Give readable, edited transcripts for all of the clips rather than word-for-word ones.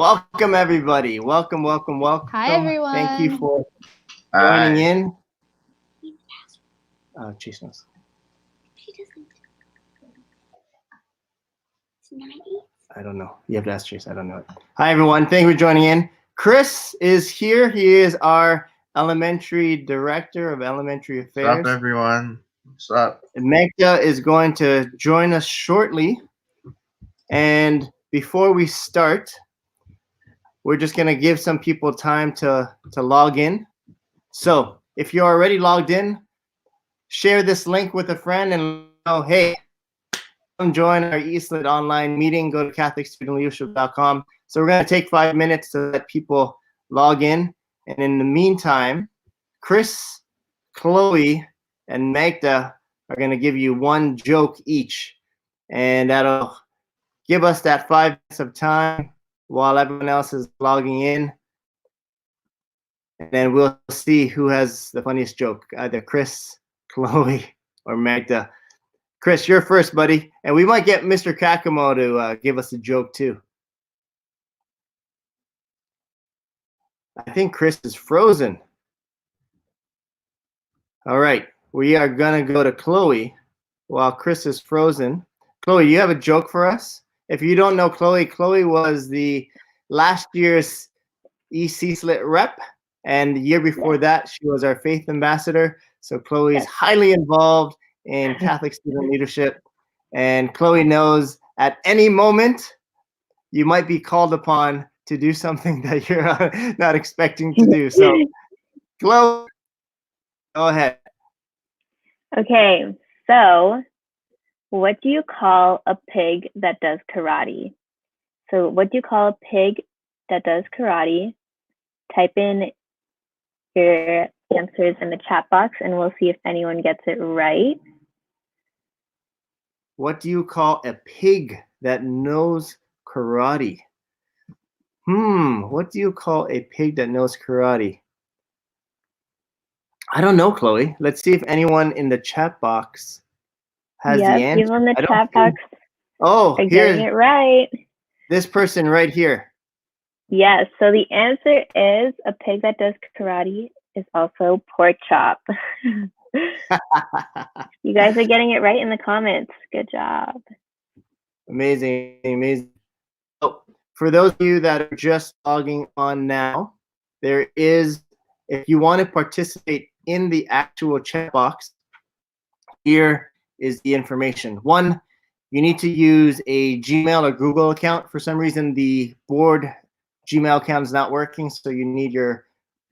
Welcome, everybody. Welcome. Hi, everyone. Thank you for joining in. Chase knows. She doesn't. It's 90. I don't know. You have to ask Chase. I don't know it. Hi, everyone. Thank you for joining in. Chris is here. He is our elementary director of elementary affairs. What's up, everyone? What's up? Megda is going to join us shortly. And before we start, we're just going to give some people time to log in. So if you're already logged in, share this link with a friend and know, hey, come join our ECSLIT online meeting. Go to CatholicStudentLeadership.com. So we're going to take 5 minutes to let people log in. And in the meantime, Chris, Chloe, and Magda are going to give you one joke each. And that'll give us that 5 minutes of time while everyone else is logging in. And then we'll see who has the funniest joke, either Chris, Chloe, or Magda. Chris, you're first, buddy. And we might get Mr. Kakamo to give us a joke, too. I think Chris is frozen. All right. We are going to go to Chloe while Chris is frozen. Chloe, you have a joke for us? If you don't know Chloe, Chloe was the last year's ECSLIT rep, and the year before that, she was our faith ambassador. So Chloe is highly involved in Catholic student leadership, and Chloe knows at any moment you might be called upon to do something that you're not expecting to do. So, Chloe, go ahead. Okay, so what do you call a pig that does karate? So what do you call a pig that does karate? Type in your answers in the chat box and we'll see if anyone gets it right. What do you call a pig that knows karate? What do you call a pig that knows karate? I don't know, Chloe. Let's see if anyone in the chat box has the answer. People in the chat box are getting it right. This person right here. Yes, so the answer is a pig that does karate is also pork chop. You guys are getting it right in the comments. Good job. Amazing. So, for those of you that are just logging on now, there is, if you want to participate in the actual chat box, here is the information. One, you need to use a Gmail or Google account. For some reason, the board Gmail account is not working, so you need your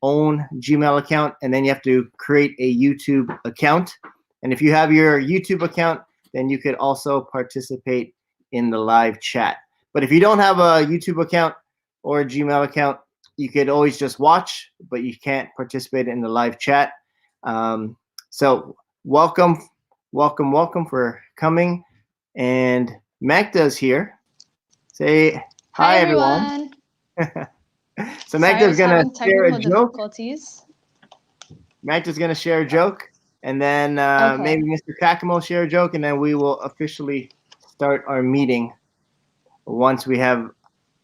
own Gmail account, and then you have to create a YouTube account. And if you have your YouTube account, then you could also participate in the live chat. But if you don't have a YouTube account or a Gmail account, you could always just watch, but you can't participate in the live chat. So welcome for coming. And Magda's here. Say hi, everyone. So Magda's going to share a joke. Magda's going to share a joke. And then maybe Mr. Kakamo will share a joke. And then we will officially start our meeting once we have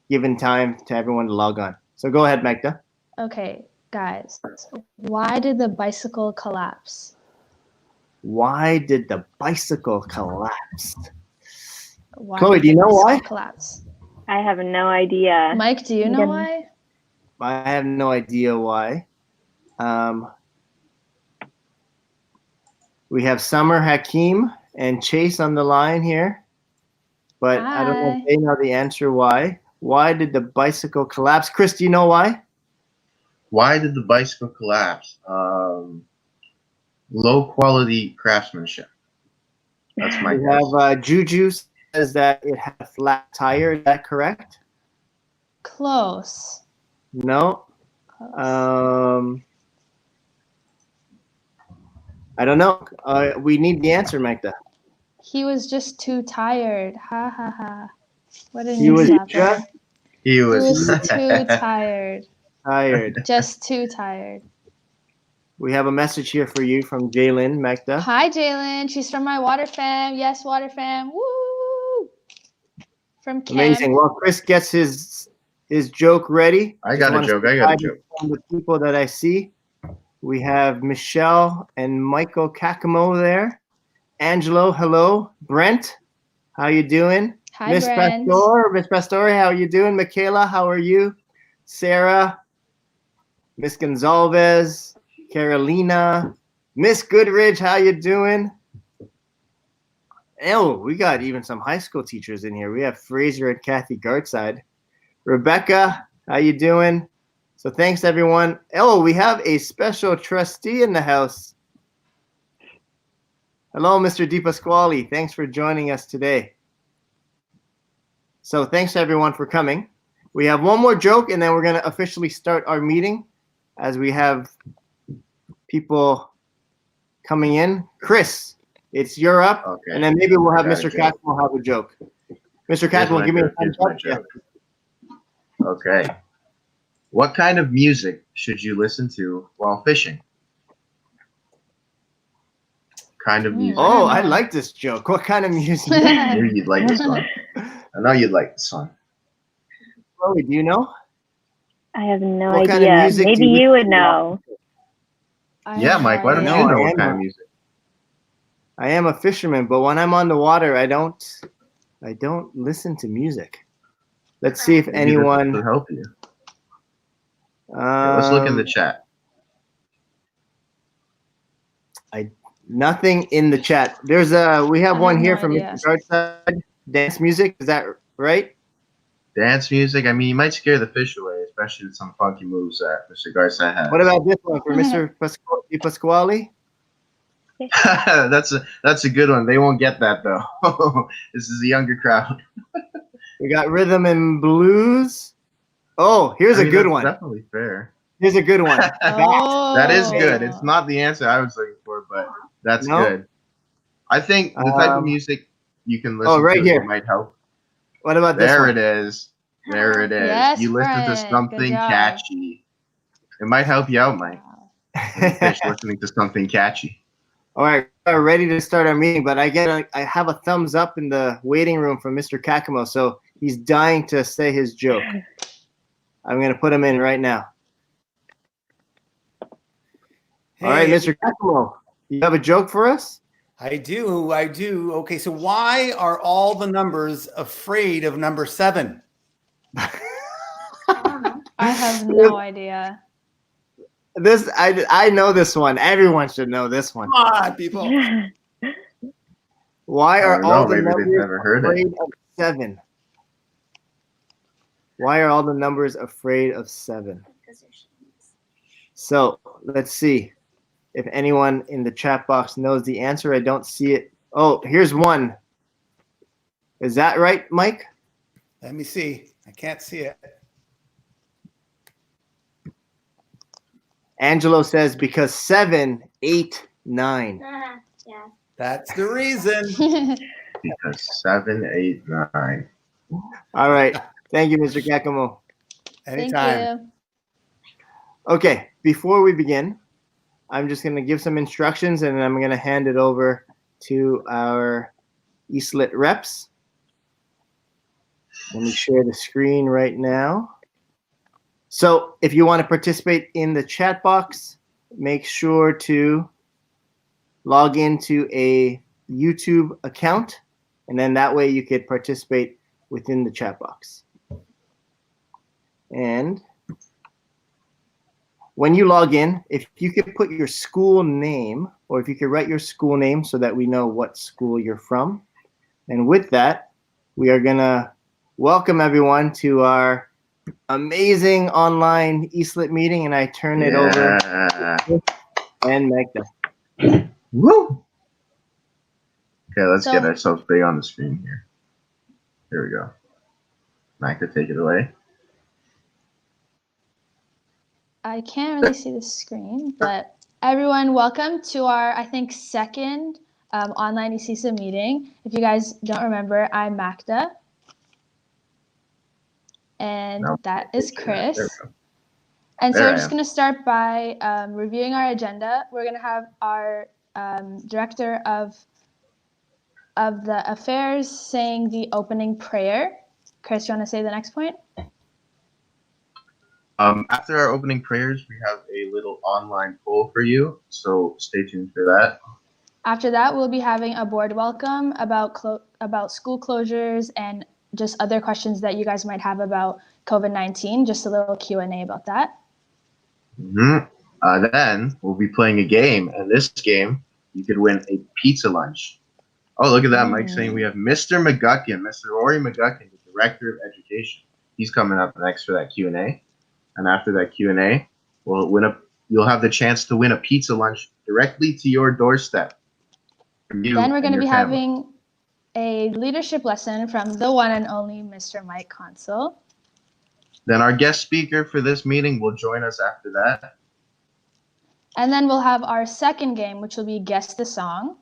given time to everyone to log on. So go ahead, Magda. Okay, guys. Why did the bicycle collapse? Why did the bicycle collapse? Chloe, do you know why? Collapse? I have no idea. Mike, do you know why? I have no idea why. We have Summer, Hakeem, and Chase on the line here. But I don't know if they know the answer why. Why did the bicycle collapse? Chris, do you know why? Why did the bicycle collapse? Low quality craftsmanship. That's my guess. We have Juju says that it had a flat tire. Is that correct? Close. No. Close. I don't know. We need the answer, Magda. He was just too tired. Ha ha ha. What an He was too tired. Just too tired. We have a message here for you from Jalen, Magda. Hi, Jalen. She's from my Water Fam. Yes, Water Fam. Woo! From Camp. Amazing. Well, Chris gets his his joke ready. I got a Just joke. wanna I got a say hi to joke. some of the people that I see. We have Michelle and Michael Kakamo there. Angelo, hello. Brent, how you doing? Hi, Miss Brent. Pastor, Miss Pastore, how you doing? Michaela, how are you? Sarah, Miss Gonzalez, Carolina, Miss Goodridge, how you doing? Oh, we got even some high school teachers in here. We have Fraser and Kathy Gartside. Rebecca, how you doing? So thanks everyone. Oh, we have a special trustee in the house. Hello, Mr. DiPasquale. Thanks for joining us today. So thanks everyone for coming. We have one more joke and then we're going to officially start our meeting as we have people coming in. Chris, it's you're up. Okay. And then maybe we'll have I got a Mr. joke. Catmull have a joke. Mr. Here's Catmull, my give me a joke. Here's thumbs my up. joke. Okay. What kind of music should you listen to while fishing? Kind of music. Oh, I like this joke. What kind of music? I knew you'd like this one. I know you'd like this one. Chloe, do you know? I have no What kind of idea. music do Maybe you you would listen to? know. I Yeah, have Mike, why don't no No, you idea. know I what am kind a- of music? I am a fisherman, but when I'm on the water, I don't listen to music. Let's see if Maybe this anyone. will help you. Okay, let's look in the chat. Nothing in the chat. We have I one have here no from idea. Mr. Gartside. Dance music, is that right? Dance music. I mean, you might scare the fish away, especially with some funky moves that Mr. Garza has. What about this one for Mr. Pasquale? That's a good one. They won't get that though. This is a younger crowd. We got rhythm and blues. Oh, here's I mean, a good that's one. Definitely fair. Here's a good one. Oh. That is good. It's not the answer I was looking for, but that's No? good. I think the type of music you can listen right to here. might help. What about this There one? it is. There it is. Yes, You listen to Brent. Good something job. catchy. It might help you out, Mike. Fish listening to something catchy. All right, we're ready to start our meeting, but I have a thumbs up in the waiting room from Mr. Kakamo, so he's dying to say his joke. I'm going to put him in right now. All right, Hey, Mr. Kakamo, you have a joke for us? I do. Okay, so why are all the numbers afraid of number 7? I don't know. I have no idea. I know this one. Everyone should know this one. Come on, people. Why I are don't all know, the maybe they've numbers never heard it. afraid of 7? Why are all the numbers afraid of 7? Because they're shins. So let's see if anyone in the chat box knows the answer. I don't see it. Oh, here's one. Is that right, Mike? Let me see. I can't see it. Angelo says because 7, 8, 9. Yeah. That's the reason. Because 7, 8, 9. All right. Thank you, Mr. Kakamo. Thank Anytime. you. Okay, before we begin, I'm just going to give some instructions and I'm going to hand it over to our ECSLIT reps. Let me share the screen right now. So if you want to participate in the chat box, make sure to log into a YouTube account, and then that way you could participate within the chat box. And when you log in, if you could put your school name, or if you could write your school name so that we know what school you're from. And with that, we are going to welcome everyone to our amazing online ECSLIT meeting, and I turn it over and Magda. Woo! Okay, let's So- get ourselves big on the screen here. Here we go. Magda, take it away. I can't really see the screen, but everyone, welcome to our, I think, second online ECSLIT meeting. If you guys don't remember, I'm Magda. And No. that is There Chris. we go. And so There we're I just am. going to start by reviewing our agenda. We're going to have our director of the affairs saying the opening prayer. Chris, you want to say the next point? After our opening prayers, we have a little online poll for you, so stay tuned for that. After that, we'll be having a board welcome about school closures and just other questions that you guys might have about COVID-19. Just a little Q&A about that. Then we'll be playing a game, and this game you could win a pizza lunch. Oh, look at that! Mike saying we have Mr. McGuckin, Mr. Rory McGuckin, the Director of Education. He's coming up next for that Q&A, and after that Q&A, you'll have the chance to win a pizza lunch directly to your doorstep. Then we're going to be having a leadership lesson from the one and only Mr. Mike Consul. Then our guest speaker for this meeting will join us after that. And then we'll have our second game, which will be Guess the Song.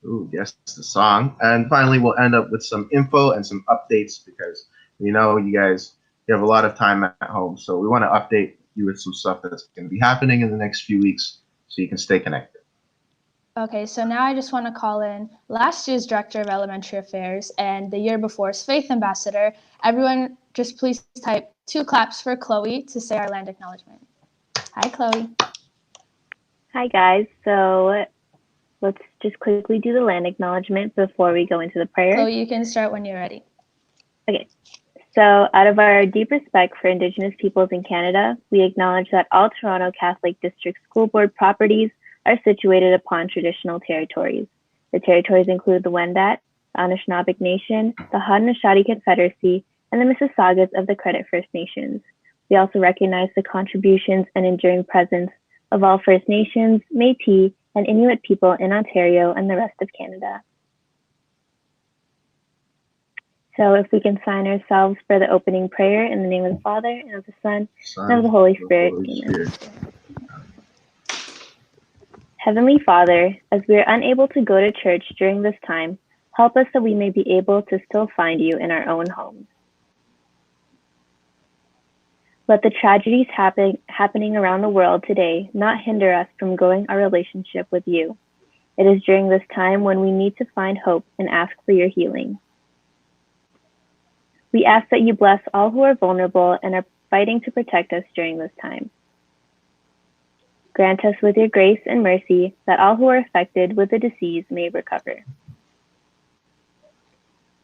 Ooh, guess the song. And finally, we'll end up with some info and some updates because we know you have a lot of time at home. So we want to update you with some stuff that's going to be happening in the next few weeks so you can stay connected. Okay, so now I just want to call in last year's Director of Elementary Affairs and the year before's Faith Ambassador. Everyone, just please type 2 claps for Chloe to say our land acknowledgement. Hi, Chloe. Hi, guys. So let's just quickly do the land acknowledgement before we go into the prayer. Chloe, you can start when you're ready. Okay. So out of our deep respect for Indigenous peoples in Canada, we acknowledge that all Toronto Catholic District School Board properties are situated upon traditional territories. The territories include the Wendat, the Anishinaabe Nation, the Haudenosaunee Confederacy, and the Mississaugas of the Credit First Nations. We also recognize the contributions and enduring presence of all First Nations, Métis, and Inuit people in Ontario and the rest of Canada. So if we can sign ourselves for the opening prayer in the name of the Father, and of the Son, and of the Holy Spirit. Amen. Heavenly Father, as we are unable to go to church during this time, help us that we may be able to still find you in our own homes. Let the tragedies happening around the world today not hinder us from growing our relationship with you. It is during this time when we need to find hope and ask for your healing. We ask that you bless all who are vulnerable and are fighting to protect us during this time. Grant us with your grace and mercy that all who are affected with the disease may recover.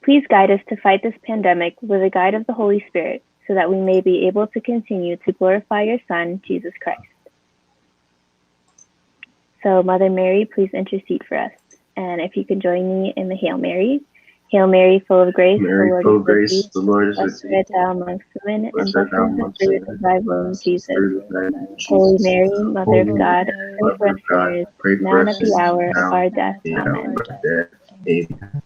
Please guide us to fight this pandemic with the guide of the Holy Spirit so that we may be able to continue to glorify your Son, Jesus Christ. So Mother Mary, please intercede for us. And if you could join me in the Hail Mary. Hail Mary, full of grace, Mary, full of grace, the Lord is with thee. Blessed art thou amongst women, and blessed is the fruit of thy womb, Jesus. Holy Mary, Mother of God, pray for us sinners, now and at the hour of our death. Amen.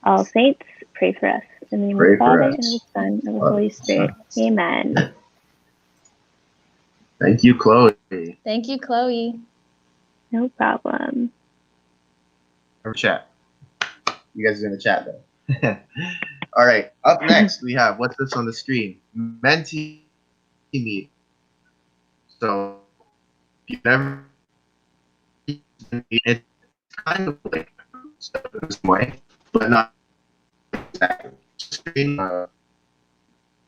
All saints, pray for us. In the name of the Father, and of the Son, and of the Holy Spirit. Amen. Thank you, Chloe. Thank you, Chloe. No problem. Our chat. You guys are in the chat though. All right. Up next, we have what's this on the screen? Menti meet. So if you've never, it's kind of like this way, but not exactly. Screen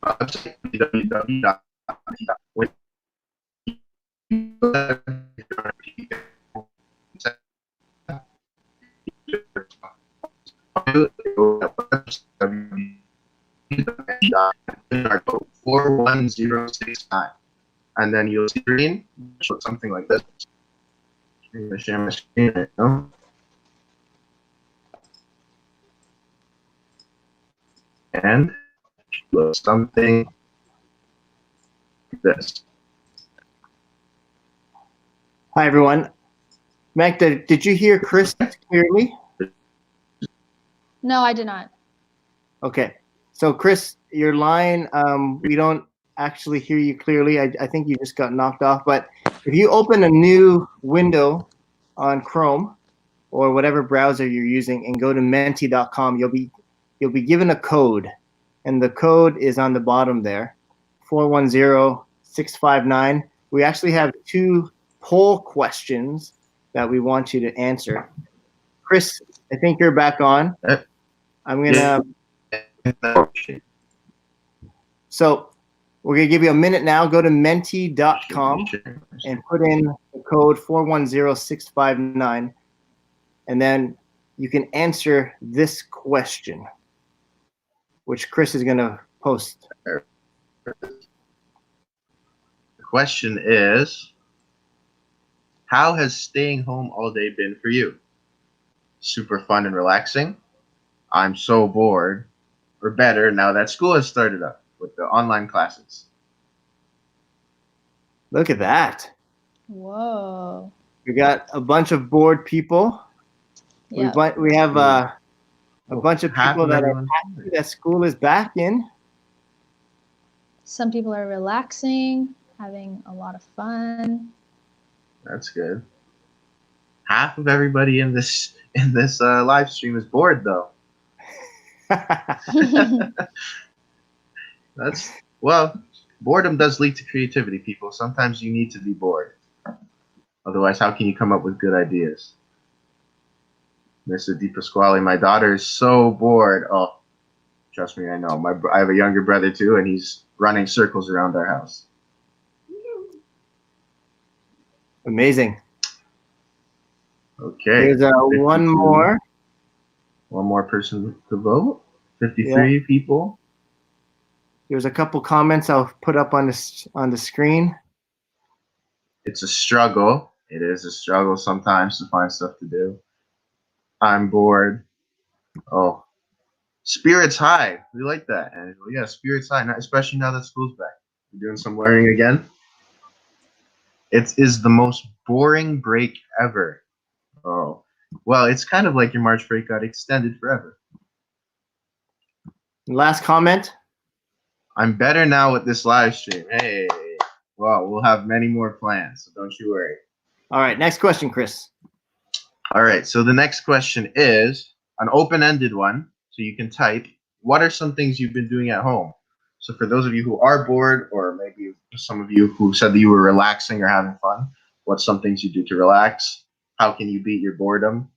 website www. Code 41069, and then you'll see green something like this. I'm gonna share my screen right now. And something like this. Hi, everyone. Magda, did you hear Chris clearly? No, I did not. Okay. So, Chris, your line, we don't actually hear you clearly. I think you just got knocked off. But if you open a new window on Chrome or whatever browser you're using and go to menti.com, you'll be given a code. And the code is on the bottom there, 410659. We actually have 2 poll questions that we want you to answer. Chris, I think you're back on. I'm going to... So We're going to give you a minute now. Go to menti.com and put in the code 410659, and then you can answer this question, which Chris is going to post. The question is, how has staying home all day been for you? Super fun and relaxing? I'm so bored. Or better, now that school has started up with the online classes. Look at that. Whoa. We got a bunch of bored people. Yeah. We have a bunch of Half people of that are everyone. happy that school is back in. Some people are relaxing, having a lot of fun. That's good. Half of everybody in this live stream is bored though. Boredom does lead to creativity, people. Sometimes you need to be bored. Otherwise, how can you come up with good ideas? Mr. Di Pasquale, my daughter is so bored. Oh, trust me, I know. I have a younger brother too, and he's running circles around our house. Amazing. Okay. There's one 52. more. One more person to vote. 53 people. There's a couple comments I'll put up on the screen. It's a struggle. It is a struggle sometimes to find stuff to do. I'm bored. Oh, spirits high. We like that. And yeah, spirits high. Especially now that school's back. We're doing some learning again. It is the most boring break ever. Oh, well, it's kind of like your March break got extended forever. Last comment. I'm better now with this live stream. Hey, well, we'll have many more plans, so don't you worry. All right, next question, Chris. All right, so the next question is an open-ended one. So you can type, what are some things you've been doing at home? So for those of you who are bored, or maybe some of you who said that you were relaxing or having fun, what's some things you do to relax? How can you beat your boredom?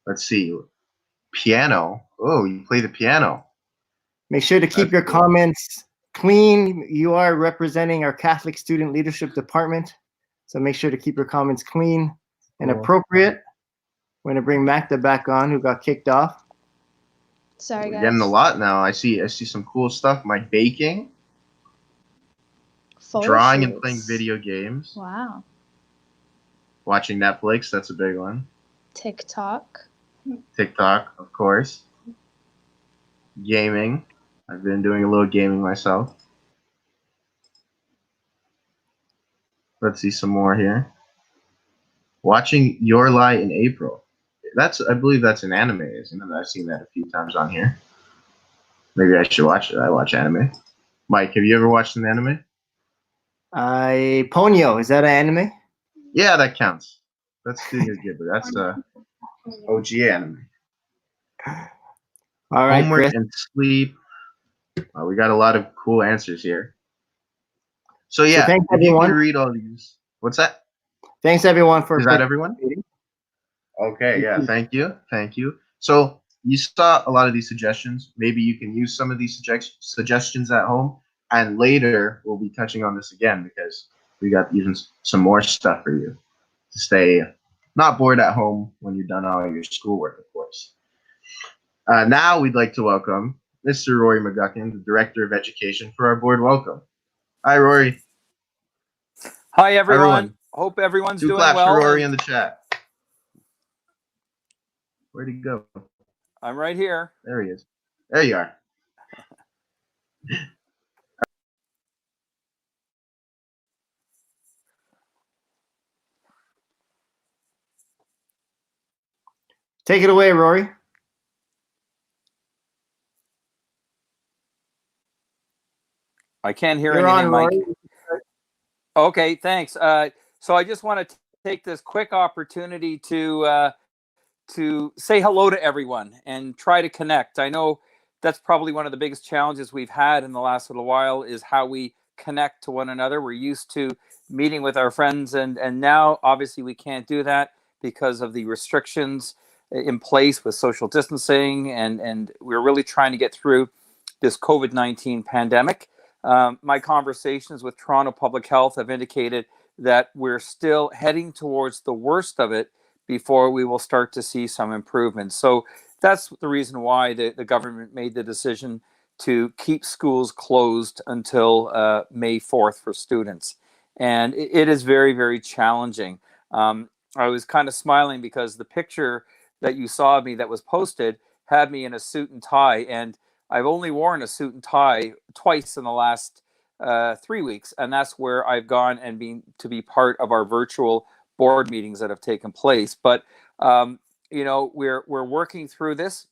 Let's see. Piano. Oh, you play the piano. Make sure to keep your comments clean. You are representing our Catholic Student Leadership Department, so make sure to keep your comments clean and appropriate. We're going to bring Magda back on, who got kicked off. Sorry, We're guys. getting a lot now. I see some cool stuff. My baking, Photo drawing and shoots. playing video games, Wow. watching Netflix. That's a big one. TikTok. TikTok, of course. Gaming. I've been doing a little gaming myself. Let's see some more here. Watching Your Lie in April. I believe that's an anime, isn't it? I've seen that a few times on here. Maybe I should watch it. I watch anime. Mike, have you ever watched an anime? Ponyo, is that an anime? Yeah, that counts. That's Studio Ghibli. That's the OG anime. All right, Homework Chris. and sleep. We got a lot of cool answers here. So yeah, thanks, if you everyone. can read all these. What's that? Thanks, everyone, for Is that everyone? Okay, yeah, thank you. So you saw a lot of these suggestions. Maybe you can use some of these suggestions at home, and later we'll be touching on this again because we got even some more stuff for you to stay not bored at home when you're done all your schoolwork, of course. Now we'd like to welcome Mr. Rory McGuckin, the Director of Education, for our board welcome. Hi, Rory. Hi, everyone. Hope everyone's Two doing claps well. for Rory in the chat. Where'd he go? I'm right here. There he is. There you are. Take it away, Rory. I can't hear You're anything, on, Mike. Rory. Okay, thanks. So I just want to take this quick opportunity to say hello to everyone and try to connect. I know that's probably one of the biggest challenges we've had in the last little while is how we connect to one another. We're used to meeting with our friends, and now obviously we can't do that because of the restrictions in place with social distancing, and we're really trying to get through this COVID-19 pandemic. My conversations with Toronto Public Health have indicated that we're still heading towards the worst of it before we will start to see some improvements. So that's the reason why the government made the decision to keep schools closed until May 4th for students. And it is very, very challenging. I was kind of smiling because the picture that you saw of me that was posted had me in a suit and tie. And I've only worn a suit and tie twice in the last 3 weeks. And that's where I've gone and been to be part of our virtual board meetings that have taken place. But, we're working through this.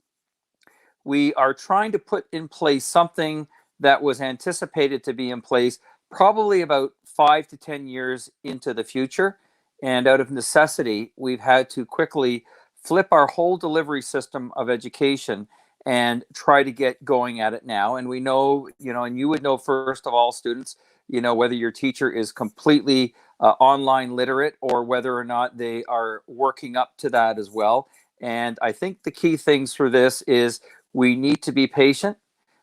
We are trying to put in place something that was anticipated to be in place probably about 5 to 10 years into the future. And out of necessity, we've had to quickly flip our whole delivery system of education and try to get going at it now. And we know, and you would know first of all, students, whether your teacher is completely online literate or whether or not they are working up to that as well. And I think the key things for this is we need to be patient,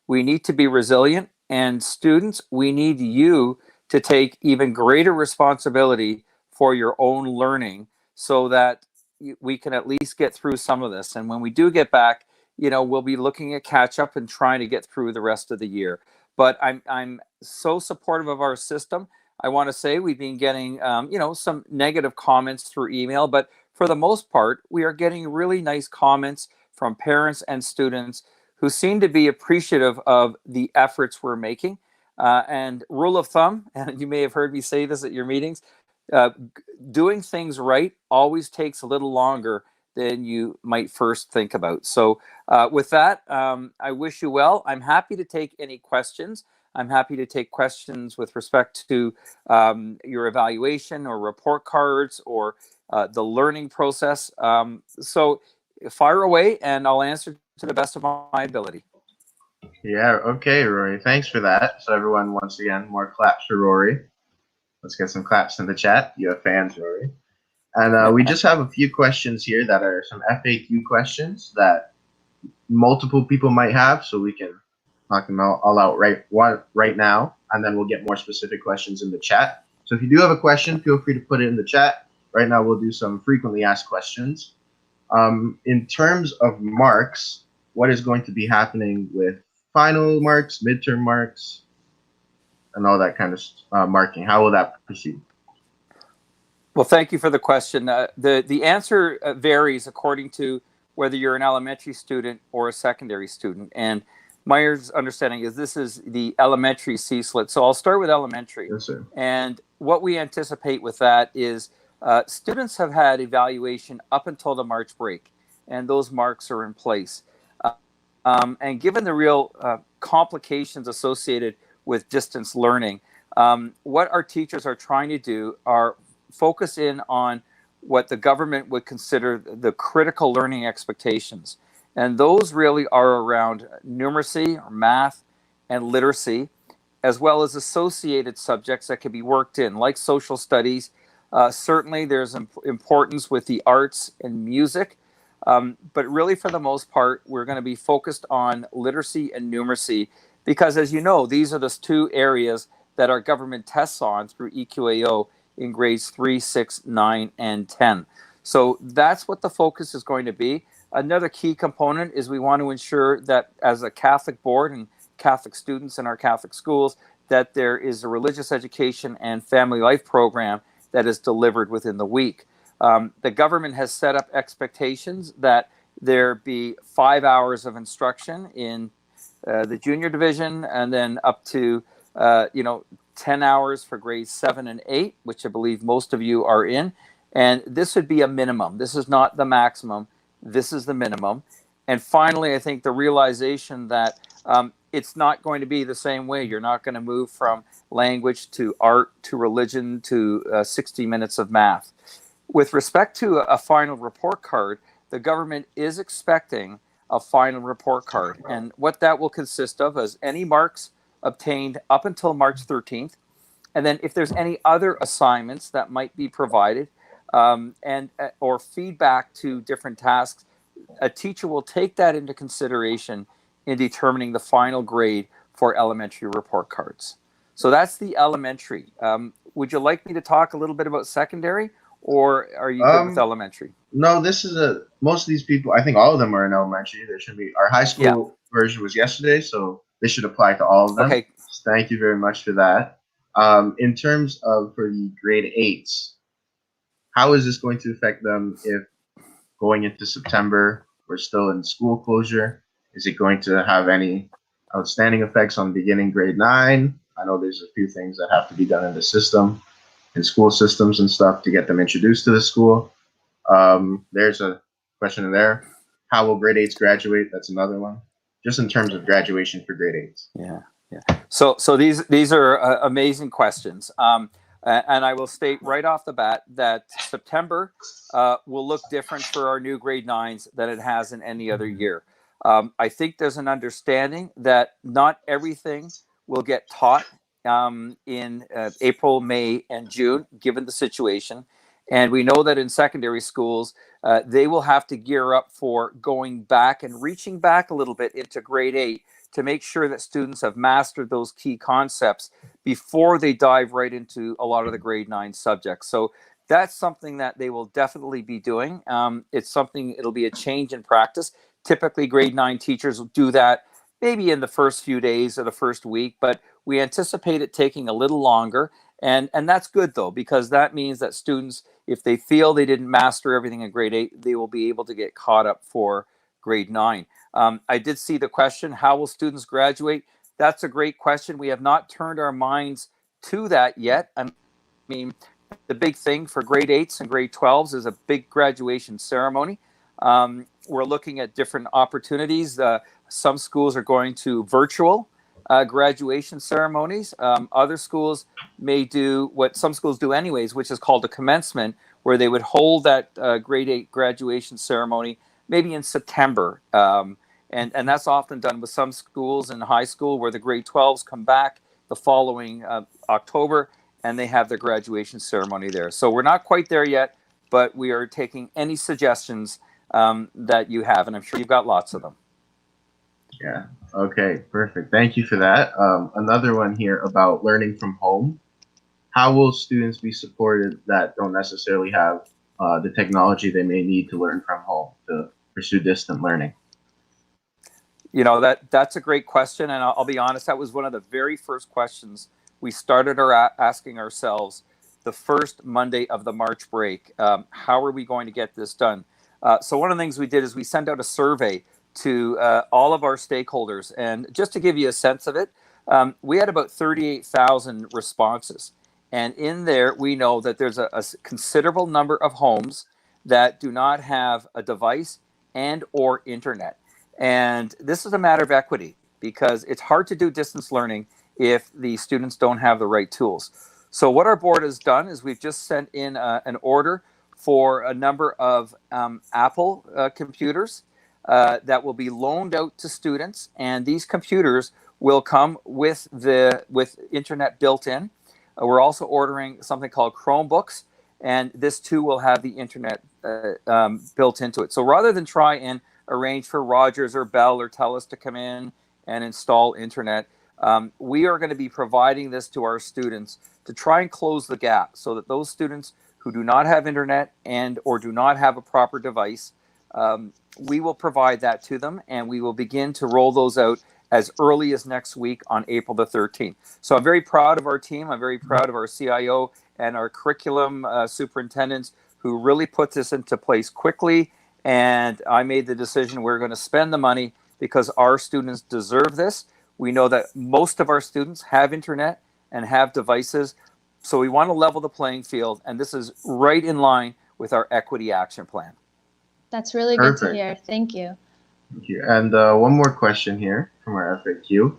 we need to be resilient, and students, we need you to take even greater responsibility for your own learning so that we can at least get through some of this. And when we do get back, we'll be looking at catch up and trying to get through the rest of the year. But I'm so supportive of our system. I want to say we've been getting, some negative comments through email, but for the most part, we are getting really nice comments from parents and students who seem to be appreciative of the efforts we're making. And rule of thumb, and you may have heard me say this at your meetings, doing things right always takes a little longer than you might first think about. So with that, I wish you well. I'm happy to take any questions. I'm happy to take questions with respect to your evaluation or report cards or the learning process. So fire away and I'll answer to the best of my ability. Yeah, okay, Rory. Thanks for that. So everyone, once again, more claps for Rory. Let's get some claps in the chat. You have fans, Rory. And we just have a few questions here that are some FAQ questions that multiple people might have, so we can knock them all out right now, and then we'll get more specific questions in the chat. So if you do have a question, feel free to put it in the chat. Right now, we'll do some frequently asked questions. In terms of marks, what is going to be happening with final marks, midterm marks, and all that kind of marking? How will that proceed? Well, thank you for the question. The answer varies according to whether you're an elementary student or a secondary student. And my understanding is this is the elementary ECSLIT. So I'll start with elementary. Yes, sir. And what we anticipate with that is students have had evaluation up until the March break, and those marks are in place. And given the real complications associated with distance learning, what our teachers are trying to do are focus in on what the government would consider the critical learning expectations. And those really are around numeracy or math and literacy, as well as associated subjects that can be worked in, like social studies. Certainly there's importance with the arts and music, but really for the most part, we're going to be focused on literacy and numeracy, because as you know, these are the two areas that our government tests on through EQAO in grades 3, 6, 9, and 10. So that's what the focus is going to be. Another key component is we want to ensure that as a Catholic board and Catholic students in our Catholic schools, that there is a religious education and family life program that is delivered within the week. The government has set up expectations that there be 5 hours of instruction in the junior division, and then up to 10 hours for grades 7 and 8, which I believe most of you are in. And this would be a minimum. This is not the maximum. This is the minimum. And finally, I think the realization that it's not going to be the same way. You're not going to move from language to art to religion to 60 minutes of math. With respect to a final report card, the government is expecting a final report card. And what that will consist of is any marks obtained up until March 13th. And then if there's any other assignments that might be provided or feedback to different tasks, a teacher will take that into consideration in determining the final grade for elementary report cards. So that's the elementary. Would you like me to talk a little bit about secondary, or are you good with elementary? No, this is most of these people, I think all of them are in elementary. There should be, our high school version was yesterday, so this should apply to all of them. Okay. Thank you very much for that. In terms of for the grade 8s, how is this going to affect them if going into September we're still in school closure? Is it going to have any outstanding effects on beginning grade 9? I know there's a few things that have to be done in the system, in school systems and stuff, to get them introduced to the school. There's a question in there. How will grade 8s graduate? That's another one. Just in terms of graduation for grade 8s. Yeah. So these are amazing questions. And I will state right off the bat that September will look different for our new grade 9s than it has in any other year. I think there's an understanding that not everything will get taught in April, May, and June, given the situation. And we know that in secondary schools, they will have to gear up for going back and reaching back a little bit into grade 8 to make sure that students have mastered those key concepts before they dive right into a lot of the grade 9 subjects. So that's something that they will definitely be doing. It'll be a change in practice. Typically, grade 9 teachers will do that maybe in the first few days or the first week, but we anticipate it taking a little longer. And that's good, though, because that means that students, if they feel they didn't master everything in grade 8, they will be able to get caught up for grade 9. I did see the question, how will students graduate? That's a great question. We have not turned our minds to that yet. I mean, the big thing for grade 8s and grade 12s is a big graduation ceremony. We're looking at different opportunities. Some schools are going to virtual graduation ceremonies. Other schools may do what some schools do anyways, which is called a commencement, where they would hold that grade 8 graduation ceremony maybe in September. And that's often done with some schools in high school where the grade 12s come back the following October and they have their graduation ceremony there. So we're not quite there yet, but we are taking any suggestions that you have, and I'm sure you've got lots of them. Yeah. Okay, perfect. Thank you for that. Another one here about learning from home. How will students be supported that don't necessarily have the technology they may need to learn from home to pursue distant learning? You know, that's a great question, and I'll be honest, that was one of the very first questions we started asking ourselves the first Monday of the March break. How are we going to get this done? So one of the things we did is we sent out a survey to all of our stakeholders, and just to give you a sense of it, we had about 38,000 responses. And in there, we know that there's a considerable number of homes that do not have a device and or internet. And this is a matter of equity because it's hard to do distance learning if the students don't have the right tools. So what our board has done is we've just sent in an order for a number of Apple computers that will be loaned out to students. And these computers will come with internet built in. We're also ordering something called Chromebooks, and this too will have the internet built into it. So rather than try and arrange for Rogers or Bell or TELUS to come in and install internet, we are going to be providing this to our students to try and close the gap so that those students who do not have internet and or do not have a proper device, we will provide that to them, and we will begin to roll those out as early as next week on April the 13th. So I'm very proud of our team. I'm very proud of our CIO and our curriculum superintendents who really put this into place quickly. And I made the decision we're going to spend the money because our students deserve this. We know that most of our students have internet and have devices. So we want to level the playing field. And this is right in line with our equity action plan. That's really good to hear. Thank you. Thank you. And one more question here from our FAQ.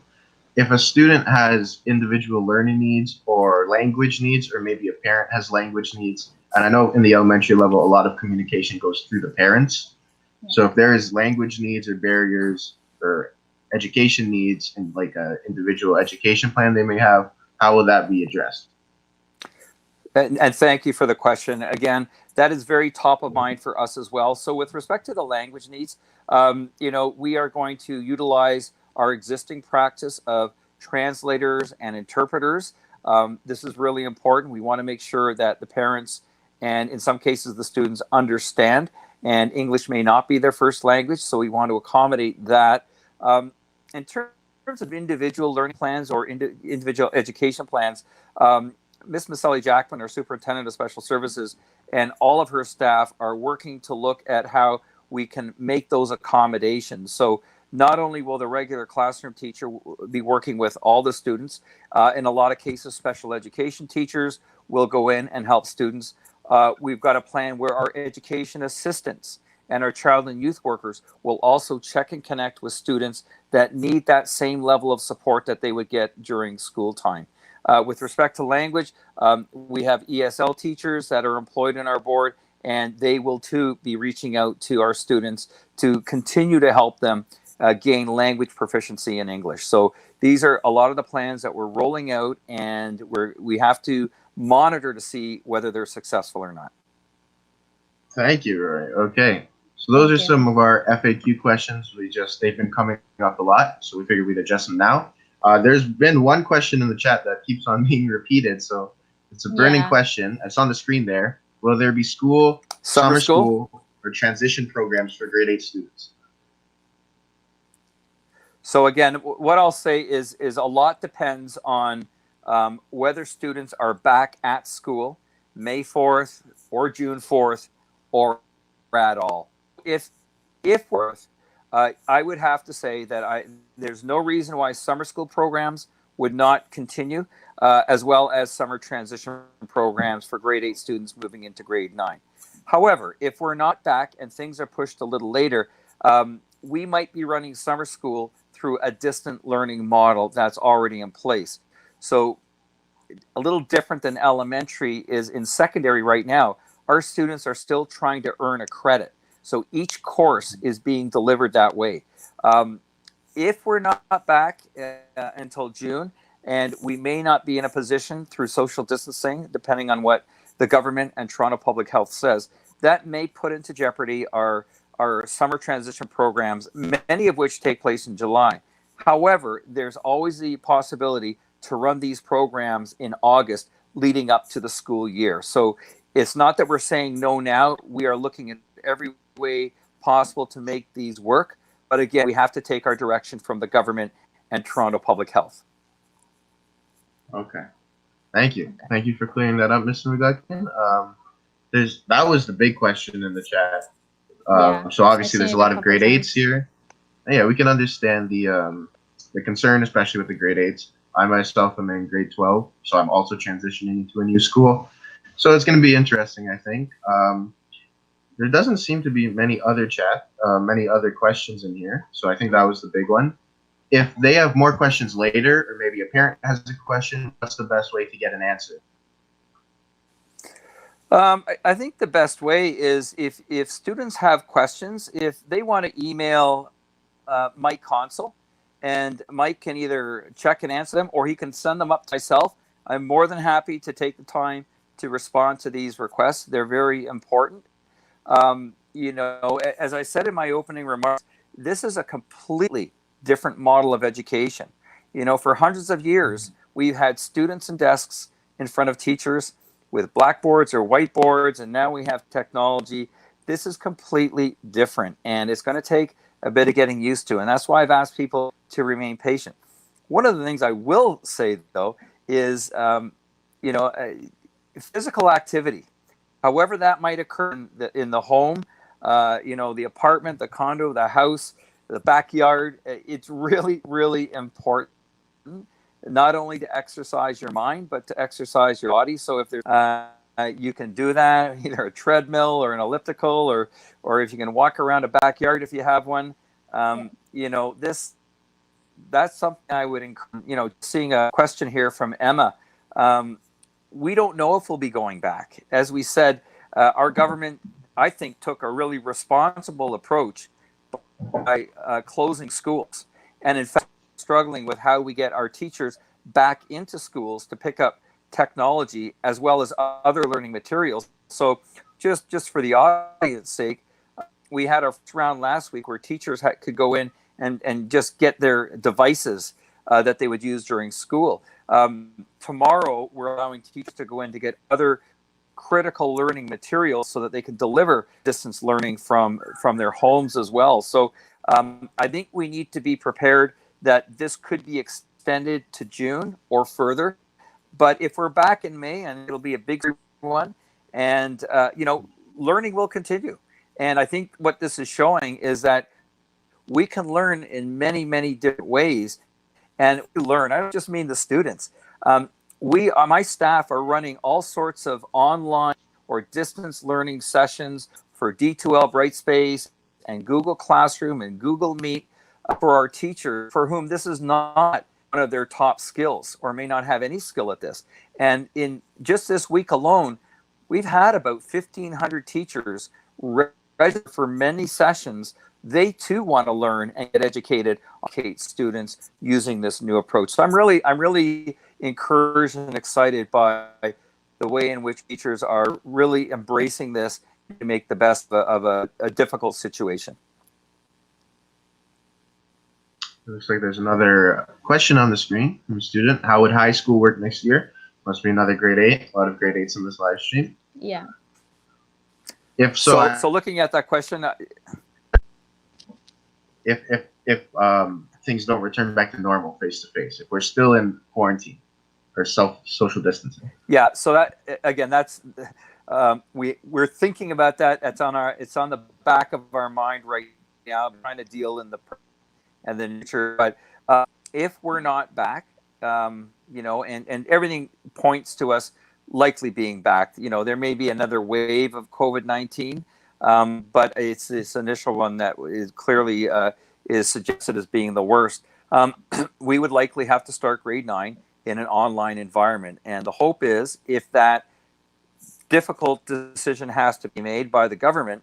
If a student has individual learning needs or language needs, or maybe a parent has language needs, and I know in the elementary level, a lot of communication goes through the parents. Yeah. So if there is language needs or barriers or education needs in like an individual education plan they may have, how will that be addressed? And thank you for the question. Again, that is very top of mind for us as well. So with respect to the language needs, we are going to utilize our existing practice of translators and interpreters. This is really important. We want to make sure that the parents and in some cases the students understand, and English may not be their first language, so we want to accommodate that. In terms of individual learning plans or individual education plans, Ms. Maselli Jackman, our Superintendent of Special Services, and all of her staff are working to look at how we can make those accommodations. So not only will the regular classroom teacher be working with all the students, in a lot of cases, special education teachers will go in and help students. We've got a plan where our education assistants and our child and youth workers will also check and connect with students that need that same level of support that they would get during school time. With respect to language, we have ESL teachers that are employed in our board, and they will too be reaching out to our students to continue to help them gain language proficiency in English. So these are a lot of the plans that we're rolling out, and we have to monitor to see whether they're successful or not. Thank you, Rory. Okay. So those are some of our FAQ questions. They've been coming up a lot, so we figured we'd address them now. There's been one question in the chat that keeps on being repeated, so it's a burning question. It's on the screen there. Will there be summer school, or transition programs for grade 8 students? So again, what I'll say is a lot depends on whether students are back at school May 4th or June 4th or at all. If I would have to say that there's no reason why summer school programs would not continue, as well as summer transition programs for grade 8 students moving into grade 9. However, if we're not back and things are pushed a little later, we might be running summer school through a distant learning model that's already in place. So a little different than elementary is in secondary right now, our students are still trying to earn a credit. So each course is being delivered that way. If we're not back until June, and we may not be in a position through social distancing, depending on what the government and Toronto Public Health says, that may put into jeopardy our summer transition programs, many of which take place in July. However, there's always the possibility to run these programs in August leading up to the school year. So it's not that we're saying no now. We are looking at every way possible to make these work. But again, we have to take our direction from the government and Toronto Public Health. Okay. Thank you. Thank you for clearing that up, Mr. McGuckin. That was the big question in the chat. So obviously there's a lot of grade 8s here. Yeah, we can understand the concern, especially with the grade 8s. I myself am in grade 12, so I'm also transitioning into a new school. So it's going to be interesting, I think. There doesn't seem to be many other questions in here. So I think that was the big one. If they have more questions later, or maybe a parent has a question, what's the best way to get an answer? I think the best way is if students have questions, if they want to email Mike Consul, and Mike can either check and answer them, or he can send them up to myself. I'm more than happy to take the time to respond to these requests. They're very important. As I said in my opening remarks, this is a completely different model of education. For hundreds of years, we've had students and desks in front of teachers with blackboards or whiteboards, and now we have technology. This is completely different, and it's going to take a bit of getting used to, and that's why I've asked people to remain patient. One of the things I will say, though, is physical activity, however that might occur in the home, the apartment, the condo, the house, the backyard. It's really, really important not only to exercise your mind, but to exercise your body. So if there's you can do that, either a treadmill or an elliptical, or if you can walk around a backyard if you have one. That's something I would encourage. Seeing a question here from Emma. We don't know if we'll be going back. As we said, our government, I think, took a really responsible approach by closing schools, and in fact struggling with how we get our teachers back into schools to pick up technology as well as other learning materials. So just for the audience sake, we had our first round last week where teachers could go in and just get their devices that they would use during school. Tomorrow, we're allowing teachers to go in to get other critical learning materials so that they can deliver distance learning from their homes as well. So I think we need to be prepared that this could be extended to June or further. But if we're back in May, and it'll be a big one, and learning will continue. And I think what this is showing is that we can learn in many, many different ways. And we learn, I don't just mean the students. My staff are running all sorts of online or distance learning sessions for D2L Brightspace and Google Classroom and Google Meet for our teachers for whom this is not one of their top skills or may not have any skill at this. And in just this week alone, we've had about 1,500 teachers register for many sessions. They too want to learn and get educated on students using this new approach. So I'm really encouraged and excited by the way in which teachers are really embracing this to make the best of a difficult situation. It looks like there's another question on the screen from a student. How would high school work next year? Must be another grade 8. A lot of grade 8s in this live stream. Yeah. If so, so looking at that question, if things don't return back to normal face to face, if we're still in quarantine or social distancing. Yeah. So that again, that's we're thinking about that. It's on the back of our mind right now, trying to deal in the and the nature. But if we're not back, and everything points to us likely being back. There may be another wave of COVID-19, but it's this initial one that is clearly is suggested as being the worst. We would likely have to start grade 9 in an online environment. And the hope is, if that difficult decision has to be made by the government,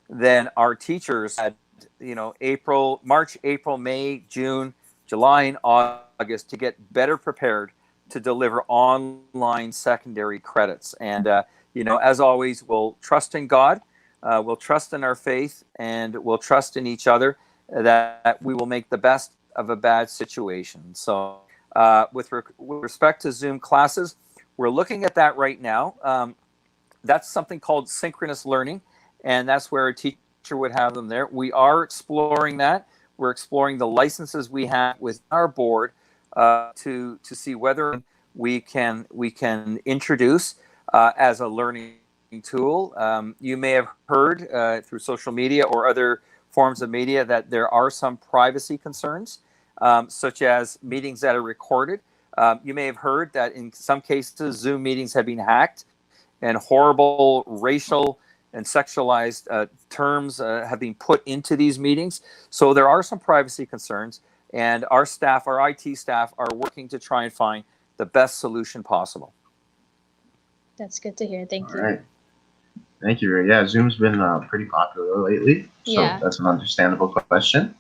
then our teachers had, March, April, May, June, July, and August to get better prepared to deliver online secondary credits. And, as always, we'll trust in God, we'll trust in our faith, and we'll trust in each other that we will make the best of a bad situation. So with respect to Zoom classes, we're looking at that right now. That's something called synchronous learning, and that's where a teacher would have them there. We are exploring that. We're exploring the licenses we have with our board to see whether we can introduce as a learning tool. You may have heard through social media or other forms of media that there are some privacy concerns, such as meetings that are recorded. You may have heard that in some cases Zoom meetings have been hacked and horrible racial and sexualized terms have been put into these meetings. So there are some privacy concerns, and our IT staff are working to try and find the best solution possible. That's good to hear. Thank you. All right. Thank you. Yeah, Zoom's been pretty popular lately, so Yeah. that's an understandable question.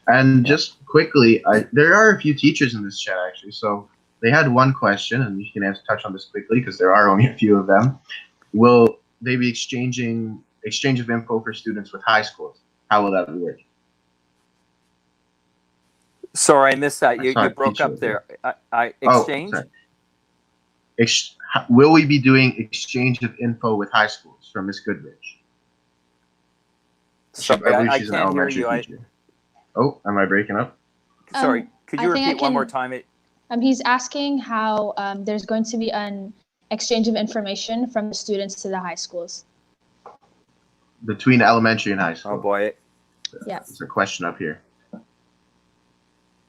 And just quickly, there are a few teachers in this chat, actually. So they had one question, and you can touch on this quickly because there are only a few of them. Will they be exchange of info for students with high schools? How will that work? Sorry, I missed that. You broke up there. Exchange? Oh, sorry. Will we be doing exchange of info with high schools from Miss Goodrich? Sorry, I she's an can't hear elementary you. teacher. Oh, am I breaking up? Sorry, could you I think repeat I one more can- time? He's asking how there's going to be an exchange of information from the students to the high schools. Between elementary and high school. Oh boy. Yeah. There's a question up here.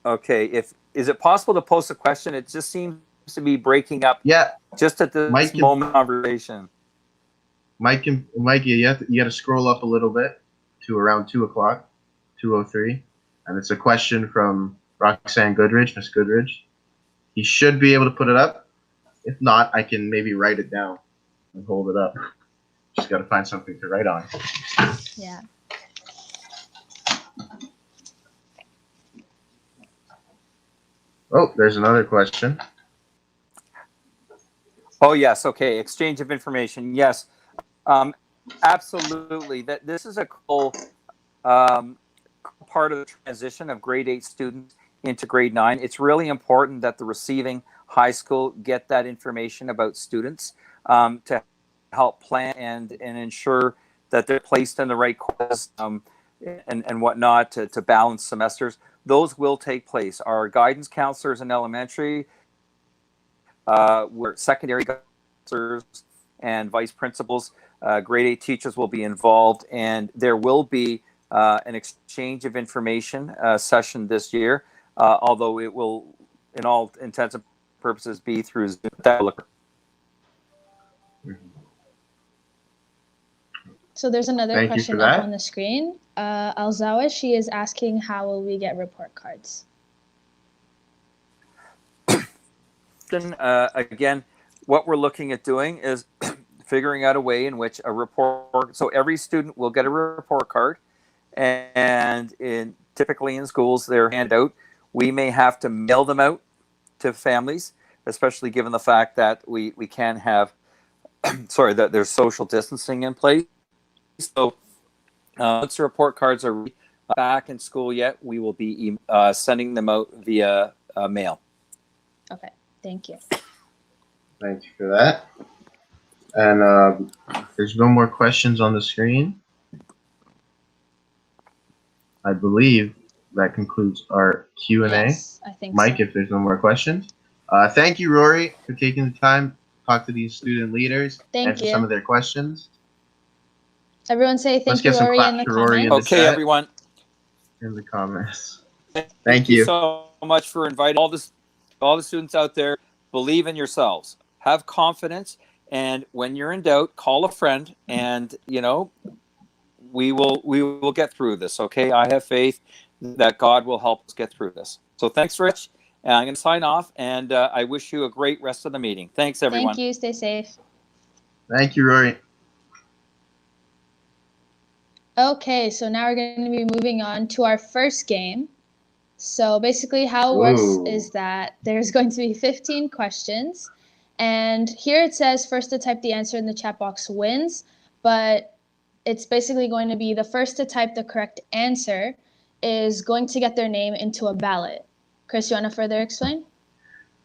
Okay, is it possible to post a question? It just seems to be breaking up. Yeah. Just at this moment of conversation. Mike, you got to scroll up a little bit to around 2 o'clock, 2:03, and it's a question from Roxanne Goodridge, Miss Goodridge. He should be able to put it up. If not, I can maybe write it down and hold it up. Just got to find something to write on. Yeah. Oh, there's another question. Oh yes, okay. Exchange of information. Yes, absolutely. This is a cool part of the transition of grade 8 students into grade 9. It's really important that the receiving high school get that information about students to help plan and ensure that they're placed in the right courses and whatnot to balance semesters. Those will take place. Our guidance counselors in elementary, we're secondary counselors and vice principals, grade 8 teachers will be involved, and there will be an exchange of information session this year, although it will, in all intents and purposes, be through Zoom. So there's another Thank you question for up that. on the screen. Alzawa, she is asking, how will we get report cards? Again, what we're looking at doing is figuring out a way in which a report, so every student will get a report card, and typically in schools they're handed out. We may have to mail them out to families, especially given the fact that we can have, sorry, that there's social distancing in place. So once the report cards are back in school yet, we will be sending them out via mail. Okay, thank you. Thank you for that. And there's no more questions on the screen. I believe that concludes our Q&A. Yes, I think Mike, so. if there's no more questions. Thank you, Rory, for taking the time to talk to these student leaders, Thank answer you. some of their questions. Everyone say Let's thank get you, some Rory, claps in the for Rory in the comments. Okay, chat. everyone. In the comments. Thank Thank you you. so much for inviting all the students out there. Believe in yourselves. Have confidence, and when you're in doubt, call a friend, and we will get through this. Okay, I have faith that God will help us get through this. So thanks, Rich. And I'm going to sign off, and I wish you a great rest of the meeting. Thanks, everyone. Thank you. Stay safe. Thank you, Rory. Okay, so now we're going to be moving on to our first game. So basically how it works Ooh. is that there's going to be 15 questions. And here it says first to type the answer in the chat box wins. But it's basically going to be the first to type the correct answer is going to get their name into a ballot. Chris, you want to further explain?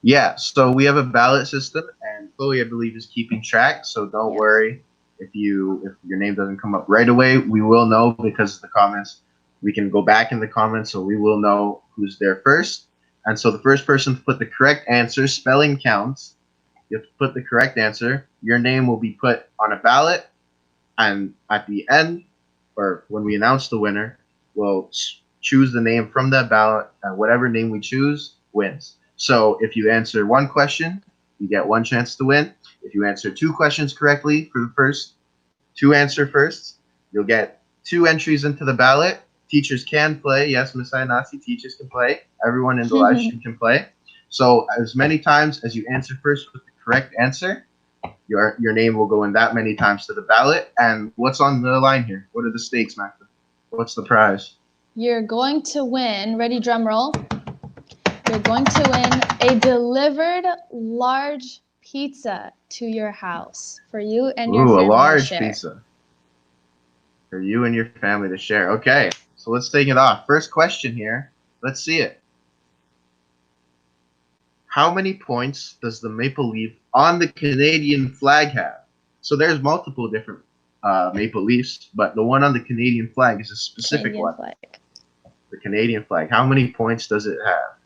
Yeah, so we have a ballot system, and Chloe, I believe, is keeping track. So don't Yeah. worry if your name doesn't come up right away. We will know because of the comments. We can go back in the comments, so we will know who's there first. And so the first person to put the correct answer, spelling counts. You have to put the correct answer. Your name will be put on a ballot, and at the end, or when we announce the winner, we'll choose the name from that ballot, and whatever name we choose wins. So if you answer one question, you get one chance to win. If you answer two questions correctly for the first two answer firsts, you'll get two entries into the ballot. Teachers can play. Yes, Miss Ainasi, teachers can play. Everyone in the live stream can play. So as many times as you answer first with the correct answer, your name will go in that many times to the ballot. And what's on the line here? What are the stakes, Magda? What's the prize? You're going to win, ready drum roll, you're going to win a delivered large pizza to your house for you and your Ooh, family a large to share. pizza for you and your family to share. Okay, so let's take it off. First question here. Let's see it. How many points does the maple leaf on the Canadian flag have? So there's multiple different maple leaves, but the one on the Canadian flag is a specific Canadian one. flag. The Canadian flag. How many points does it have?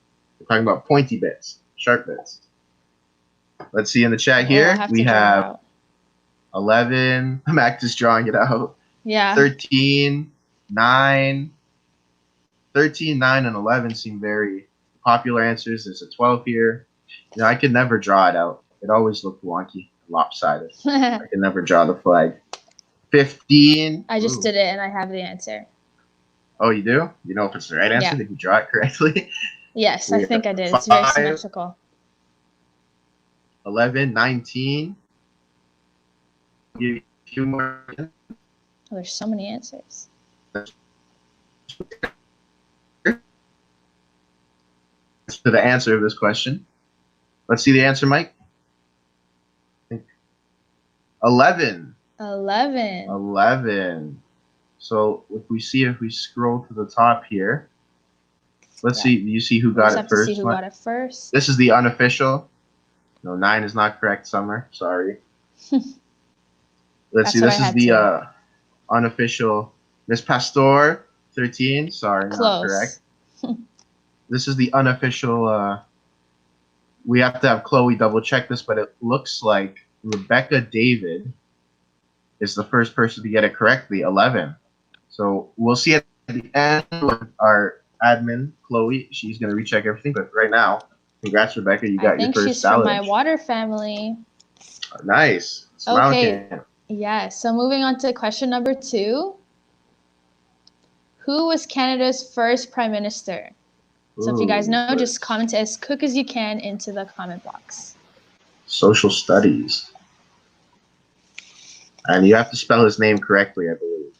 We're talking about pointy bits, sharp bits. Let's see in the chat here. Oh, We to draw it have out. 11. Max is drawing it out. Yeah. 13, 9. 13, 9, and 11 seem very popular answers. There's a 12 here. I could never draw it out. It always looked wonky, lopsided. I could never draw the flag. 15. I just Ooh. did it and I have the answer. Oh, you do? You know if it's the right answer? Yeah. Did you draw it correctly? Yes, We I think I have did. It's very 5, symmetrical. 11, 19. Give you a few more. Oh, there's so many answers. To the answer of this question. Let's see the answer, Mike. 11. 11. 11. So if we scroll to the top here, Let's see. You see who We'll got just it have to see first? who got it first. This is the unofficial. No, 9 is not correct, Summer. Sorry. Let's That's see. what This I is had the to. unofficial. Miss Pastor, 13. Sorry, not correct. Close. This is the unofficial. We have to have Chloe double check this, but it looks like Rebecca David is the first person to get it correctly, 11. So we'll see at the end with our admin, Chloe. She's going to recheck everything. But right now, congrats, Rebecca. You I got your think first she's from my challenge. water family. Nice. Okay. Smoking. Yes. So moving on to question number 2. Who was Canada's first prime minister? So if you guys Ooh, know, just first. comment as quick as you can into the comment box. Social studies. And you have to spell his name correctly, I believe.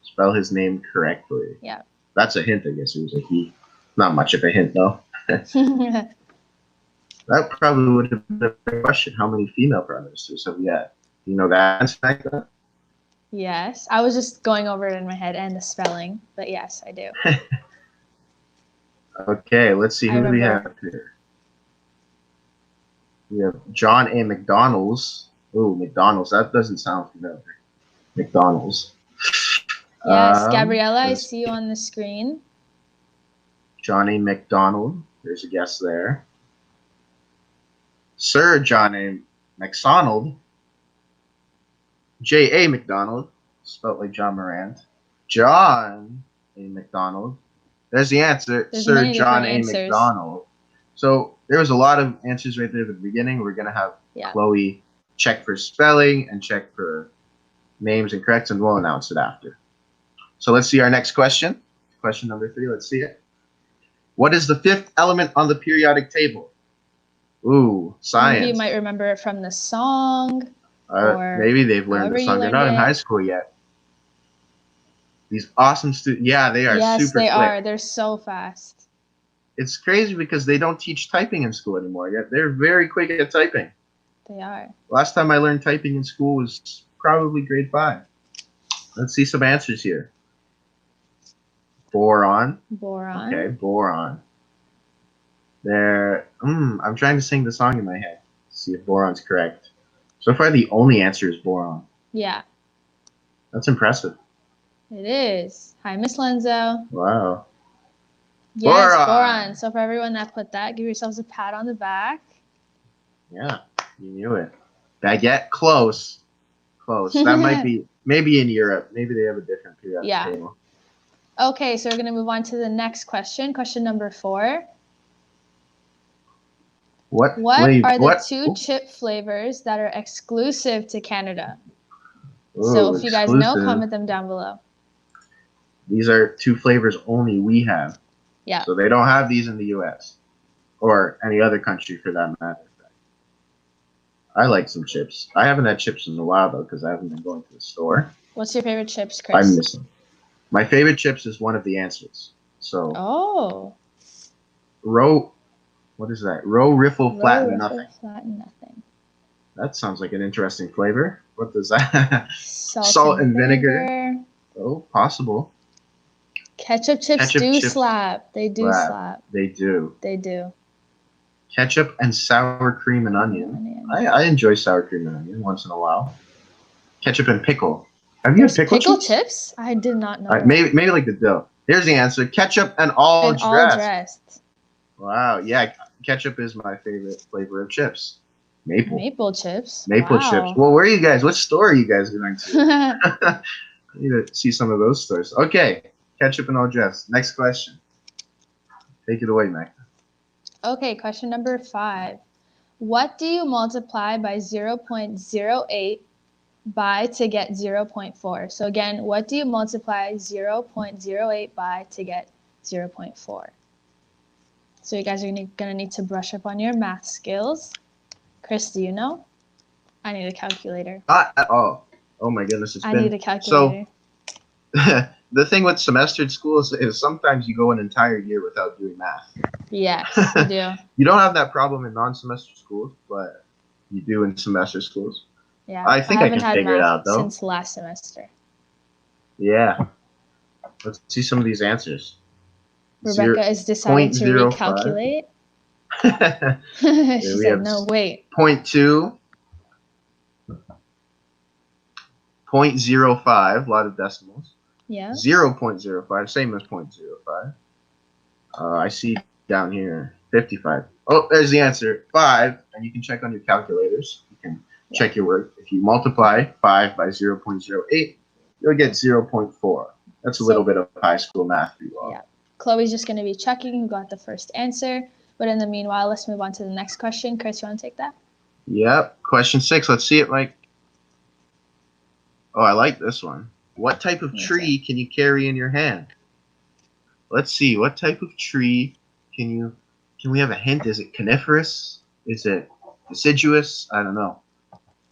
Spell his name correctly. Yeah. That's a hint, I guess. It was a he. Not much of a hint, though. That probably would have been a question. How many female prime ministers have we had? You know that answer like that? Yes. I was just going over it in my head and the spelling, but yes, I do. Okay, let's see I who do we remember. have here. We have John A. McDonald's. Ooh, McDonald's. That doesn't sound familiar. McDonald's. Yes, Gabriella, I let's see you on the screen. John A. McDonald. There's a guess there. Sir John A. McDonald. J. A. McDonald, spelled like John Morant. John A. McDonald. There's the answer. There's Sir many John different A. answers. McDonald. So there was a lot of answers right there at the beginning. We're gonna have Chloe check for spelling and check for names and corrects, and we'll announce it after. So let's see our next question. Question number 3. Let's see it. What is the 5th element on the periodic table? Ooh, science. Maybe you might remember it from the song. Or maybe they've learned however the you song. They're learned not in it. high school yet. These awesome students. Yeah, they are Yes, super they quick. are. They're so fast. It's crazy because they don't teach typing in school anymore yet. They're very quick at typing. They are. Last time I learned typing in school was probably grade 5. Let's see some answers here. Boron. Boron. Okay, boron. There. I'm trying to sing the song in my head. See if boron's correct. So far, the only answer is boron. Yeah. That's impressive. It is. Hi, Miss Lenzo. Wow. Yes, boron. So for everyone that put that, give yourselves a pat on the back. Yeah, you knew it. Baguette, close. Close. That might be, maybe in Europe. Maybe they have a different periodic table. Okay, so we're going to move on to the next question. Question number 4. What are the 2 chip flavors that are exclusive to Canada? Ooh, so if you guys know, exclusive. comment them down below. These are 2 flavors only we have. Yeah. So they don't have these in the U.S. or any other country for that matter. I like some chips. I haven't had chips in a while, though, because I haven't been going to the store. What's your favorite chips, Chris? I'm missing. My favorite chips is one of the answers. So. Oh. What is that? Row Riffle Flat and Nothing. Flat and Nothing. That sounds like an interesting flavor. What does that? Salt and vinegar. Oh, possible. Ketchup chips slap. They do slap. They do. They do. Ketchup and sour cream and onion. I enjoy sour cream and onion once in a while. Ketchup and pickle. Have you had pickle chips? I did not know. Maybe like the dough. Here's the answer. Ketchup and all dressed. Wow. Yeah, ketchup is my favorite flavor of chips. Maple chips. Maple chips. Well, where are you guys? What store are you guys going to? I need to see some of those stores. Okay. Ketchup and all dressed. Next question. Take it away, Mac. Okay, question number 5. What do you multiply by 0.08 by to get 0.4? So again, what do you multiply 0.08 by to get 0.4? So you guys are going to need to brush up on your math skills. Chris, do you know? I need a calculator. Not at all. Oh my goodness. I need a calculator. So, the thing with semestered schools is sometimes you go an entire year without doing math. Yes, you do. You don't have that problem in non-semester schools, but you do in semester schools. Yeah, I think I can figure it out, though. Since last semester. Yeah. Let's see some of these answers. Rebecca is deciding to 0.05. recalculate. She we said, have no, wait. 0.2, 0.05, a lot of decimals. Yeah. 0.05, same as 0.05. I see down here 55. Oh, there's the answer. 5, and you can check on your calculators. You can check your work. If you multiply 5 by 0.08, you'll get 0.4. That's a little bit of high school math for you all. Yeah. Chloe's just going to be checking who got the first answer. But in the meanwhile, let's move on to the next question. Chris, you want to take that? Yep. Question 6. Let's see it, Mike. Oh, I like this one. What type of tree can you carry in your hand? Let's see. What type of tree can we have a hint? Is it coniferous? Is it deciduous? I don't know.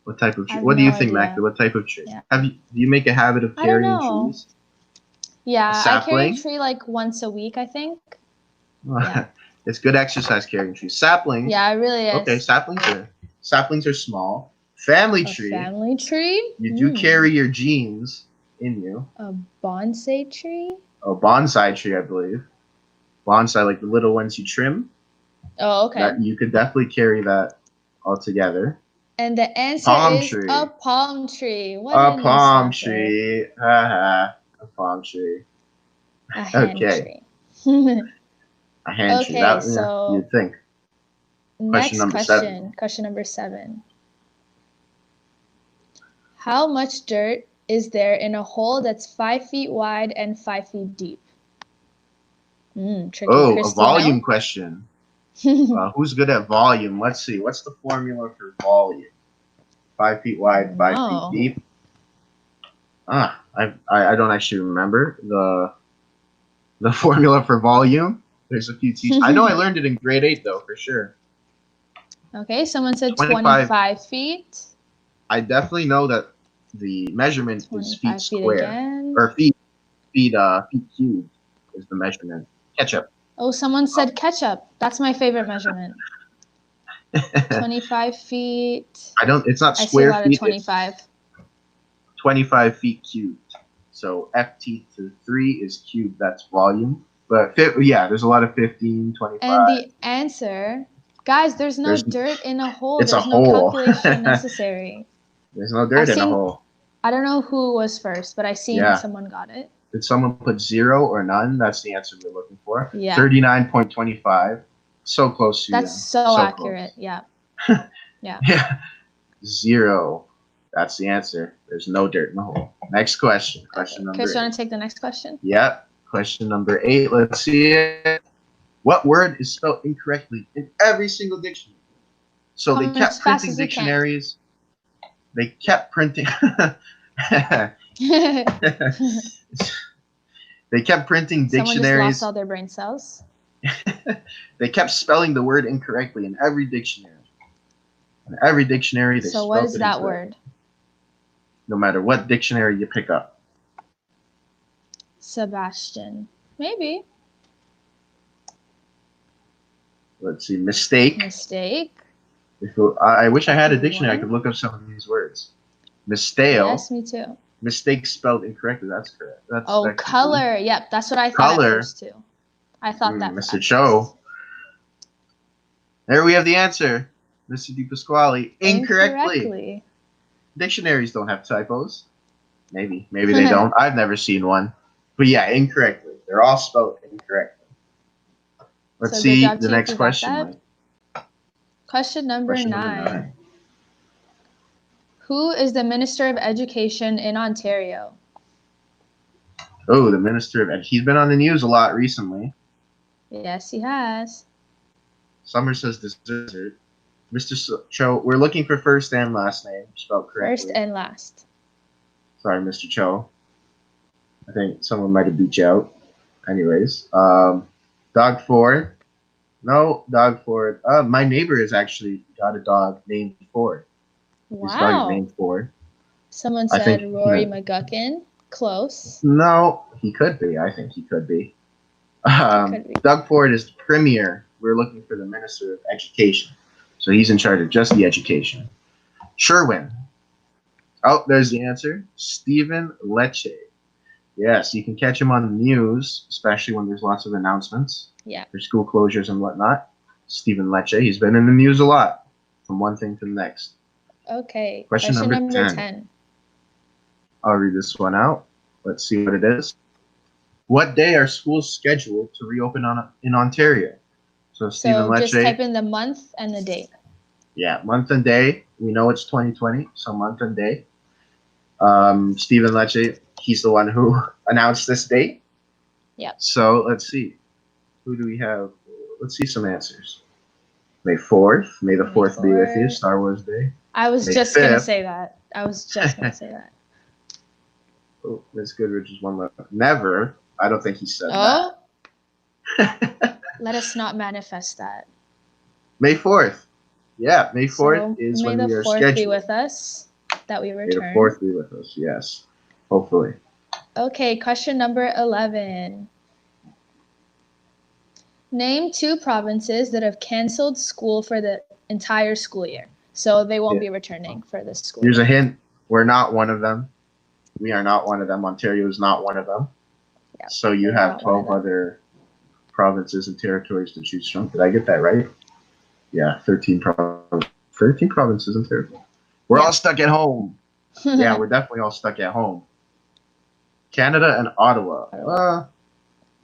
What type of tree? What do you think, Magda? What type of tree? Yeah. Do you make a habit of carrying trees? Yeah, I carry a sapling? tree like once a week, I think. Yeah. It's good exercise carrying trees. Saplings. Yeah, it really is. Okay, saplings are small. Family A tree. family tree? You do carry your genes in you. A bonsai tree? A bonsai tree, I believe. Bonsai, like the little ones you trim. Oh, okay. That you could definitely carry that all together. And the answer is tree. a palm tree. What A an palm insult there. tree. A palm tree. A hand Okay. tree. A hand tree. Okay, That, so you'd think. next number question. 7. Question number 7. How much dirt is there in a hole that's 5 feet wide and 5 feet deep? Tricky. Oh, Chris, a volume question. Who's good at volume? Let's see. What's the formula for volume? 5 feet wide, 5 feet deep. I don't actually remember the formula for volume. There's a few teachers. I know I learned it in grade 8 though, for sure. Okay, someone said 25 feet. I definitely know that the measurement is feet square again. or feet cubed is the measurement. Ketchup. Oh, someone said ketchup. That's my favorite measurement. 25 feet. It's not I see a square lot feet. of 25. 25 feet cubed. So ft to 3 is cubed. That's volume. But there's a lot of 15, 25. And the answer, guys, there's no dirt in a hole. It's there's a no hole. calculation necessary. There's no dirt in a hole. I don't know who was first, but I seen someone got it. Did someone put 0 or none? That's the answer we're looking for. Yeah. 39.25. So close to That's so accurate. Close. Yeah. Yeah. 0. That's the answer. There's no dirt in the hole. Next question. Question number 8. Chris, you want to take the next question? Yep. Question number 8. Let's see it. What word is spelled incorrectly in every single dictionary? So they kept printing dictionaries. They kept printing. They kept printing dictionaries. Someone just lost all their brain cells. They kept spelling the word incorrectly in every dictionary. In every dictionary, they So what is that word? No matter what dictionary you pick up. Sebastian. Maybe. Let's see. Mistake. Mistake. I wish I had a dictionary. I could look up some of these words. Mistale. Yes, me too. Mistake spelled incorrectly. That's correct. That's color. Yep, that's what I thought at first too. I thought that. Mr. Cho. There we have the answer. Mr. Di Pasquale. Incorrectly. Dictionaries don't have typos. Maybe they don't. I've never seen one. But yeah, incorrectly. They're all spelled incorrectly. Let's see the next question. Question number 9. Who is the Minister of Education in Ontario? Oh, the Minister of He's been on the news a lot recently. Yes, he has. Summer says dessert. Mr. Cho, we're looking for first and last name spelled correctly. First and last. Sorry, Mr. Cho. I think someone might have beat you out. Anyways, Dog Ford. No, Dog Ford. My neighbor has actually got a dog named Ford. Wow. His dog is named Ford. Someone said Rory McGuckin. Close. No, he could be. I think he could be. Doug Ford is the premier. We're looking for the Minister of Education. So he's in charge of just the education. Sherwin. Oh, there's the answer. Stephen Lecce. Yes, you can catch him on the news, especially when there's lots of announcements Yeah. for school closures and whatnot. Stephen Lecce, he's been in the news a lot, from one thing to the next. Okay. Question number 10. 10. I'll read this one out. Let's see what it is. What day are schools scheduled to reopen in Ontario? So Stephen So just Lecce, type in the month and the date. yeah, month and day. We know it's 2020, so month and day. Stephen Lecce, he's the one who announced this date. Yep. So let's see. Who do we have? Let's see some answers. May 4th. May the May 4th be with you. 4th. Star Wars Day. I was May just gonna 5th. say that. I was just gonna say that. Oh, Miss Goodrich is one left. Never. I don't think he said Oh, that. let us not manifest that. May 4th. Yeah, May 4th So is may when the we are 4th scheduled. be with us, that we May the return. 4th be with us, yes. Hopefully. Okay, question number 11. Name 2 provinces that have canceled school for the entire school year. So they won't Yeah. be returning for this school Here's year. a hint. We're not one of them. We are not one of them. Ontario is not one of them. Yeah, So you we're have not one of 12 them. other provinces and territories to choose from. Did I get that right? Yeah, 13 provinces and territories. We're Yeah. all stuck at home. Yeah, we're definitely all stuck at home. Canada and Ottawa.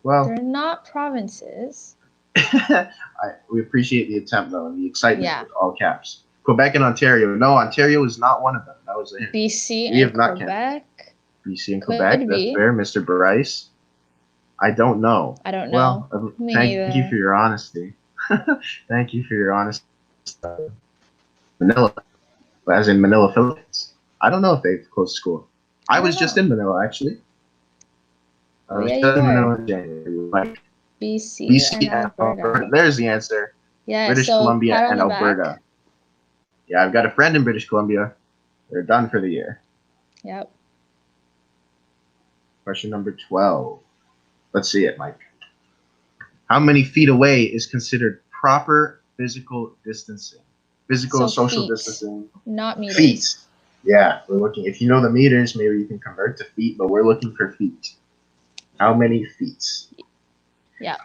Well, They're not provinces. we appreciate the attempt, though, and the excitement Yeah. with all caps. Quebec and Ontario. No, Ontario is not one of them. That was a hint. BC We and have not Quebec. BC and Could Quebec. That's be. fair. Mr. Bryce. I don't know. I don't know. Well, Me thank neither. you for your honesty. Thank you for your honesty. Manila, as in Manila, Philippines. I don't know if they've closed school. I was don't just know. in Manila, actually. I Oh, was yeah, just you in were. Manila in January. Like BC, BC and Alberta. There's the answer. Yeah, British so Columbia pat on and the Alberta. back. Yeah, I've got a friend in British Columbia. They're done for the year. Yep. Question number 12. Let's see it, Mike. How many feet away is considered proper physical distancing? Physical So social feet, distancing. not meters. Feet. Yeah, we're looking. If you know the meters, maybe you can convert to feet, but we're looking for feet. How many feet? Yeah.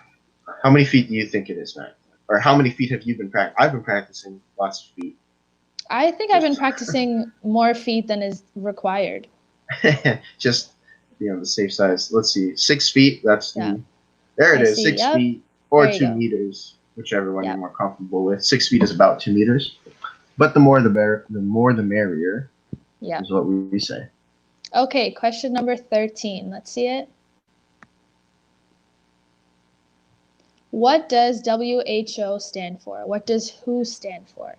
How many feet do you think it is, Matt? Or how many feet have you been practicing? I've been practicing lots of feet. I think I've been practicing more feet than is required. Just be on the safe side. Let's see. 6 feet. That's Yeah. there it I is. see, 6 yep. feet or There you 2 go. meters, whichever one Yep. you're more comfortable with. 6 feet is about 2 meters, but the more the better. The more the merrier. Yeah. Is what we say. Okay, question number 13. Let's see it. What does WHO stand for? What does WHO stand for?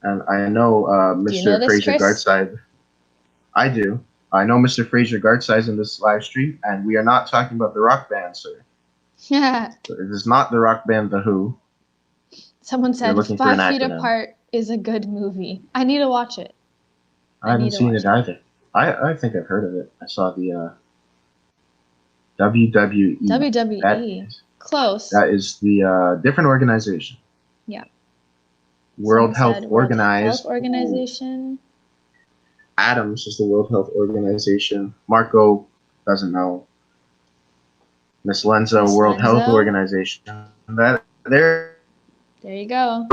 And I know Do you know Mr. this, Fraser Chris? Gartside. I do. I know Mr. Fraser Gartside's in this live stream, and we are not talking about the rock band, sir. Yeah. So it is not the rock band The Who. Someone said looking for an 5 feet acronym. apart is a good movie. I need to watch it. I haven't need to seen watch it either. I think I've heard of it. I saw the WWE. WWE. Close. That is the different organization. Yeah. World Someone Health said World Organized. Health Organization. Adams is the World Health Organization. Marco doesn't know. Miss Lenza, Miss World Health Lenza. Organization. That there. There you go.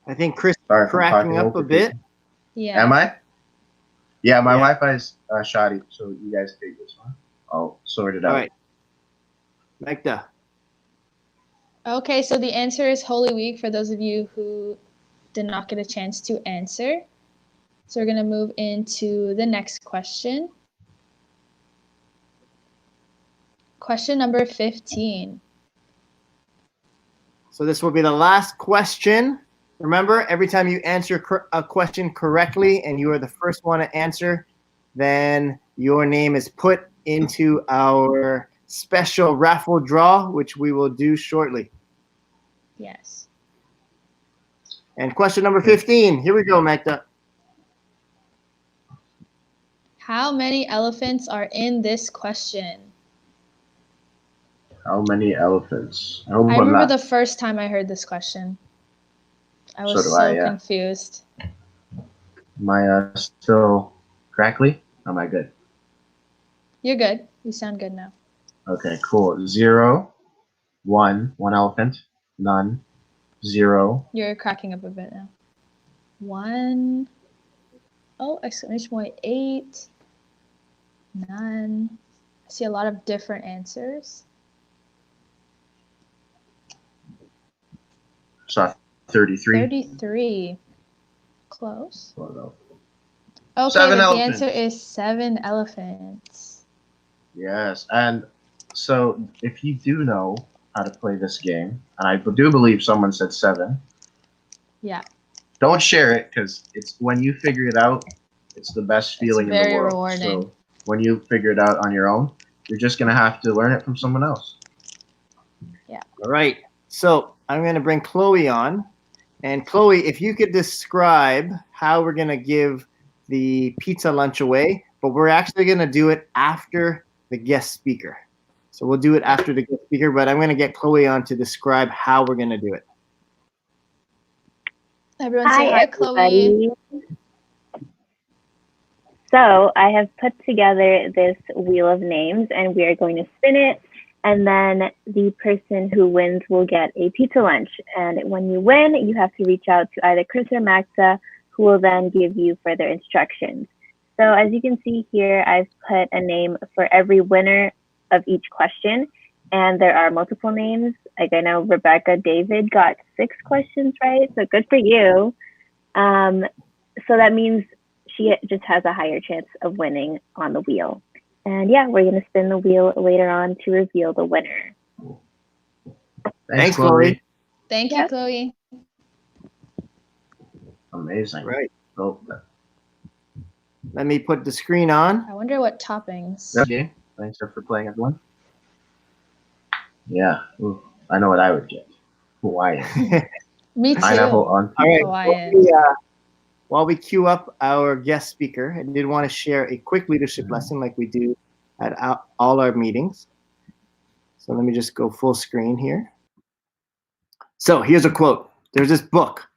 I think Chris Sorry is for cracking talking up over a bit. people. Yeah. Am I? Yeah, my Yeah. Wi-Fi is shoddy, so you guys take this one. I'll sort it out. All right. Magda. Okay, so the answer is Holy Week for those of you who did not get a chance to answer. So we're going to move into the next question. Question number 15. So this will be the last question. Remember, every time you answer a question correctly and you are the first one to answer, then your name is put into our special raffle draw, which we will do shortly. Yes. And question number 15. Here we go, Magda. How many elephants are in this question? How many elephants? Oh, I remember voila. the first time I heard this question. I was So do so I, yeah. confused. Am I still crackly? Am I good? You're good. You sound good now. Okay, cool. 0, 1 elephant, none, 0. You're cracking up a bit now. 1. Oh, exclamation point 8. None. I see a lot of different answers. So 33. 33. Close. Oh, no. Okay, 7 but the elephants. answer is 7 elephants. Yes, and so if you do know how to play this game, and I do believe someone said 7, Yeah, don't share it because it's when you figure it out, it's the best feeling in the very world. rewarding. So when you figure it out on your own, you're just gonna have to learn it from someone else. All right. So I'm going to bring Chloe on. And Chloe, if you could describe how we're going to give the pizza lunch away, but we're actually going to do it after the guest speaker. So we'll do it after the guest speaker, but I'm going to get Chloe on to describe how we're going to do it. Everyone say hi, Chloe. So I have put together this wheel of names and we are going to spin it, and then the person who wins will get a pizza lunch. And when you win, you have to reach out to either Chris or Maxa, who will then give you further instructions. So as you can see here, I've put a name for every winner of each question, and there are multiple names. Like I know Rebecca David got 6 questions right, so good for you. So that means she just has a higher chance of winning on the wheel. And yeah, we're going to spin the wheel later on to reveal the winner. Thanks, Chloe. Thank you, Chloe. Amazing. Right. So, Let me put the screen on. I wonder what toppings. okay. Thanks for playing, everyone. Yeah. Ooh, I know what I would get. Hawaiian. Me too. Pineapple on All right. Hawaiian. While we queue up our guest speaker, I did want to share a quick leadership lesson like we do at all our meetings. So let me just go full screen here. So here's a quote. There's this book.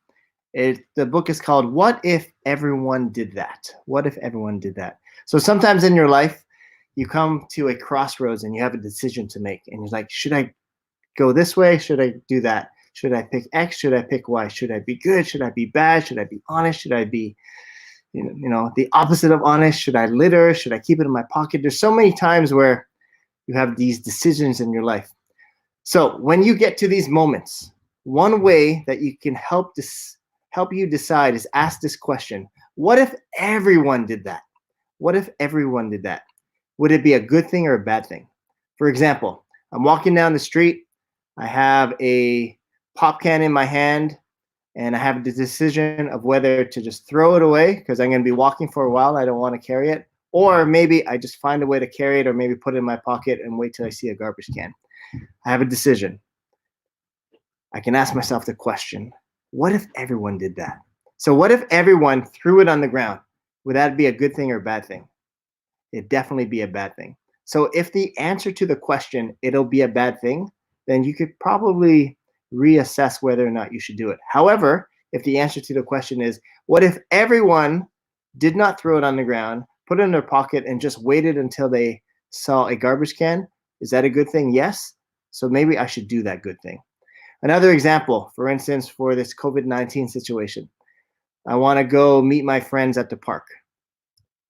The book is called What If Everyone Did That? What if everyone did that? So sometimes in your life, you come to a crossroads and you have a decision to make. And you're like, should I go this way? Should I do that? Should I pick X? Should I pick Y? Should I be good? Should I be bad? Should I be honest? Should I be, the opposite of honest? Should I litter? Should I keep it in my pocket? There's so many times where you have these decisions in your life. So when you get to these moments, one way that you can help you decide is ask this question: what if everyone did that? What if everyone did that? Would it be a good thing or a bad thing? For example, I'm walking down the street. I have a pop can in my hand, and I have the decision of whether to just throw it away because I'm going to be walking for a while. I don't want to carry it. Or maybe I just find a way to carry it, or maybe put it in my pocket and wait till I see a garbage can. I have a decision. I can ask myself the question, what if everyone did that? So what if everyone threw it on the ground? Would that be a good thing or a bad thing? It'd definitely be a bad thing. So if the answer to the question, it'll be a bad thing, then you could probably reassess whether or not you should do it. However, if the answer to the question is, what if everyone did not throw it on the ground, put it in their pocket, and just waited until they saw a garbage can? Is that a good thing? Yes. So maybe I should do that good thing. Another example, for instance, for this COVID-19 situation, I want to go meet my friends at the park.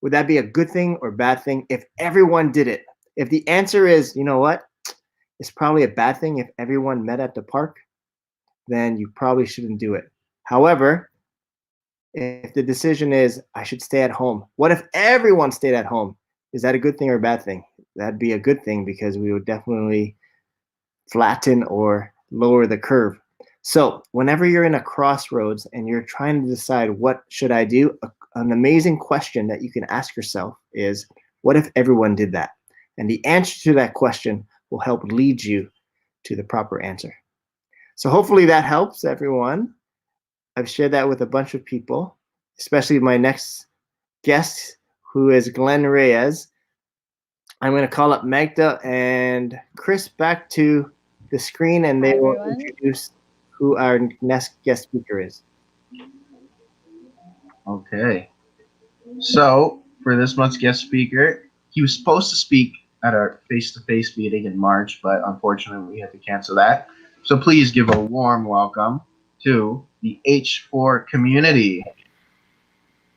Would that be a good thing or bad thing if everyone did it? If the answer is, you know what, it's probably a bad thing if everyone met at the park, then you probably shouldn't do it. However, if the decision is, I should stay at home, what if everyone stayed at home? Is that a good thing or a bad thing? That'd be a good thing because we would definitely flatten or lower the curve. So whenever you're in a crossroads and you're trying to decide what should I do, an amazing question that you can ask yourself is, what if everyone did that? And the answer to that question will help lead you to the proper answer. So hopefully that helps everyone. I've shared that with a bunch of people, especially my next guest, who is Glenn Reyes. I'm going to call up Magda and Chris back to the screen, and they Hi, will everyone. introduce who our next guest speaker is. Okay. So for this month's guest speaker, he was supposed to speak at our face-to-face meeting in March, but unfortunately we had to cancel that. So please give a warm welcome to the H4 community.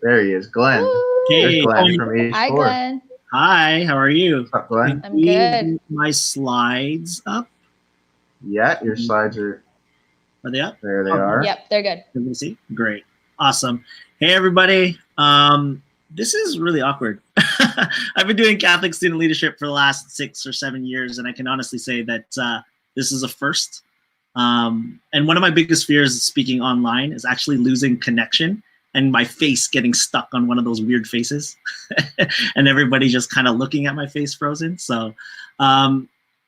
There he is, Glenn. There's Hey, Glenn from H4. Hi, Glenn. hi, how are you? What's up, Glenn? I'm good. Get my slides up. Yeah, your slides are Are they up? there. They Okay. are. Yep, they're good. Let me see. Great. Awesome. Hey, everybody. This is really awkward. I've been doing Catholic student leadership for the last 6 or 7 years, and I can honestly say that this is a first. And one of my biggest fears of speaking online is actually losing connection and my face getting stuck on one of those weird faces and everybody just kind of looking at my face frozen. So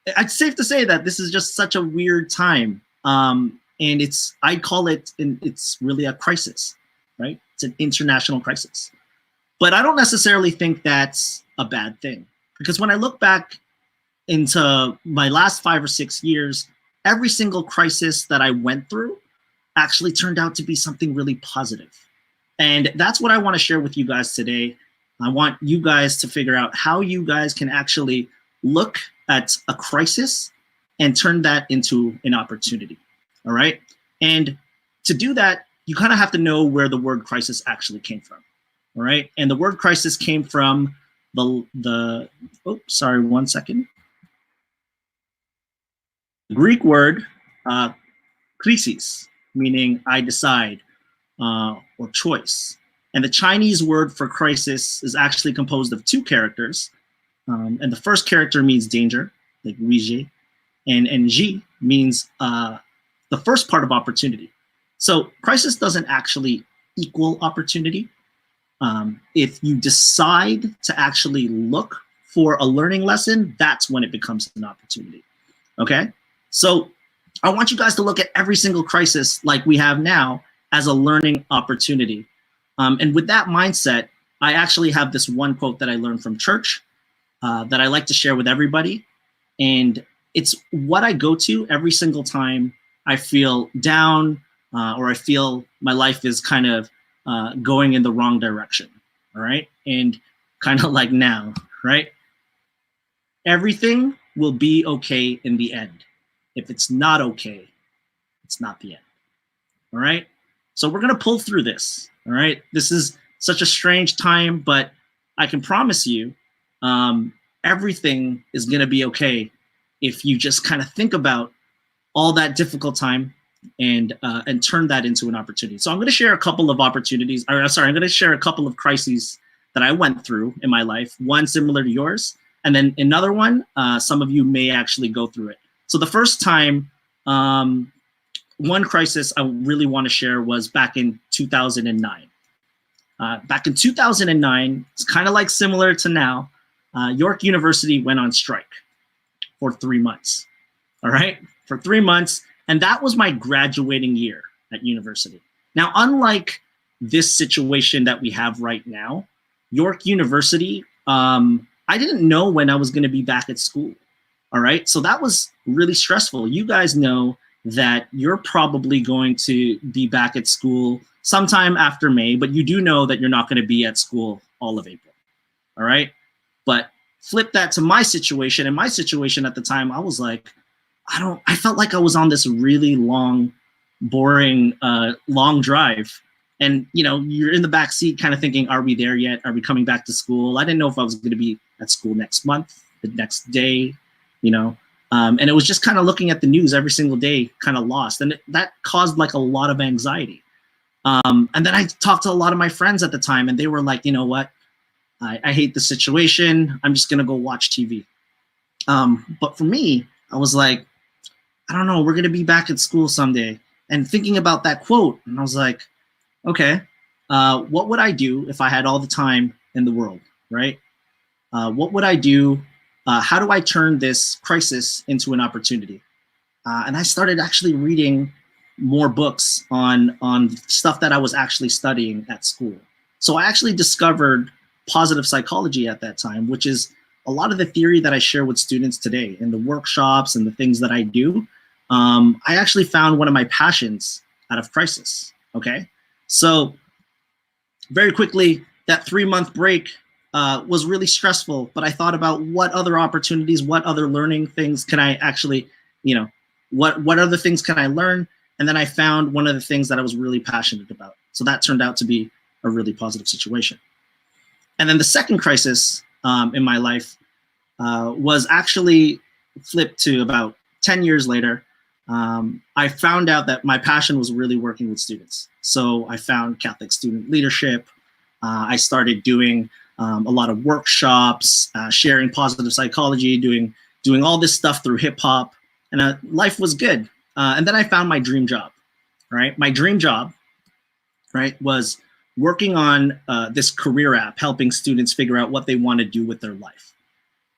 it's safe to say that this is just such a weird time. And I call it, it's really a crisis, right? It's an international crisis. But I don't necessarily think that's a bad thing, because when I look back into my last 5 or 6 years, every single crisis that I went through actually turned out to be something really positive. And that's what I want to share with you guys today. I want you guys to figure out how you guys can actually look at a crisis and turn that into an opportunity. All right. And to do that, you kind of have to know where the word crisis actually came from. All right. And the word crisis came from the sorry, 1 second. Greek word, krisis, meaning I decide, or choice. And the Chinese word for crisis is actually composed of 2 characters. And the first character means danger, like wiji, and ji means the first part of opportunity. So crisis doesn't actually equal opportunity. If you decide to actually look for a learning lesson, that's when it becomes an opportunity. Okay? So I want you guys to look at every single crisis like we have now as a learning opportunity. And with that mindset, I actually have this one quote that I learned from church that I like to share with everybody. And it's what I go to every single time I feel down or I feel my life is kind of going in the wrong direction. All right. And kind of like now, right? Everything will be okay in the end. If it's not okay, it's not the end. All right. So we're going to pull through this. All right. This is such a strange time, but I can promise you everything is going to be okay if you just kind of think about all that difficult time and turn that into an opportunity. So I'm going to share a couple of opportunities, or sorry, I'm going to share a couple of crises that I went through in my life, one similar to yours, and then another one, some of you may actually go through it. So the first time, one crisis I really want to share was back in 2009. Back in 2009, it's kind of like similar to now, York University went on strike for 3 months, all right? For 3 months, and that was my graduating year at university. Now, unlike this situation that we have right now, York University, I didn't know when I was gonna be back at school, all right? So that was really stressful. You guys know that you're probably going to be back at school sometime after May, but you do know that you're not gonna be at school all of April, all right? But flip that to my situation, and my situation at the time, I was like, I felt like I was on this really long, boring, long drive. And, you know, you're in the back seat kind of thinking, are we there yet? Are we coming back to school? I didn't know if I was going to be at school next month, the next day, you know. And it was just kind of looking at the news every single day, kind of lost. And that caused like a lot of anxiety. And then I talked to a lot of my friends at the time, and they were like, you know what? I hate the situation. I'm just going to go watch TV. But for me, I was like, I don't know, we're going to be back at school someday. And thinking about that quote, and I was like, okay, what would I do if I had all the time in the world, right? What would I do? How do I turn this crisis into an opportunity? and I started actually reading more books on stuff that I was actually studying at school. So I actually discovered positive psychology at that time, which is a lot of the theory that I share with students today in the workshops and the things that I do. I actually found one of my passions out of crisis. Okay, so very quickly, that 3-month break was really stressful, but I thought about what other opportunities, what other learning things can I actually, what other things can I learn? And then I found one of the things that I was really passionate about. So that turned out to be a really positive situation. And then the second crisis in my life was actually flipped to about 10 years later. I found out that my passion was really working with students. So I found Catholic student leadership. I started doing a lot of workshops, sharing positive psychology, doing all this stuff through hip hop, and life was good. And then I found my dream job, right? My dream job, right, was working on this career app, helping students figure out what they want to do with their life.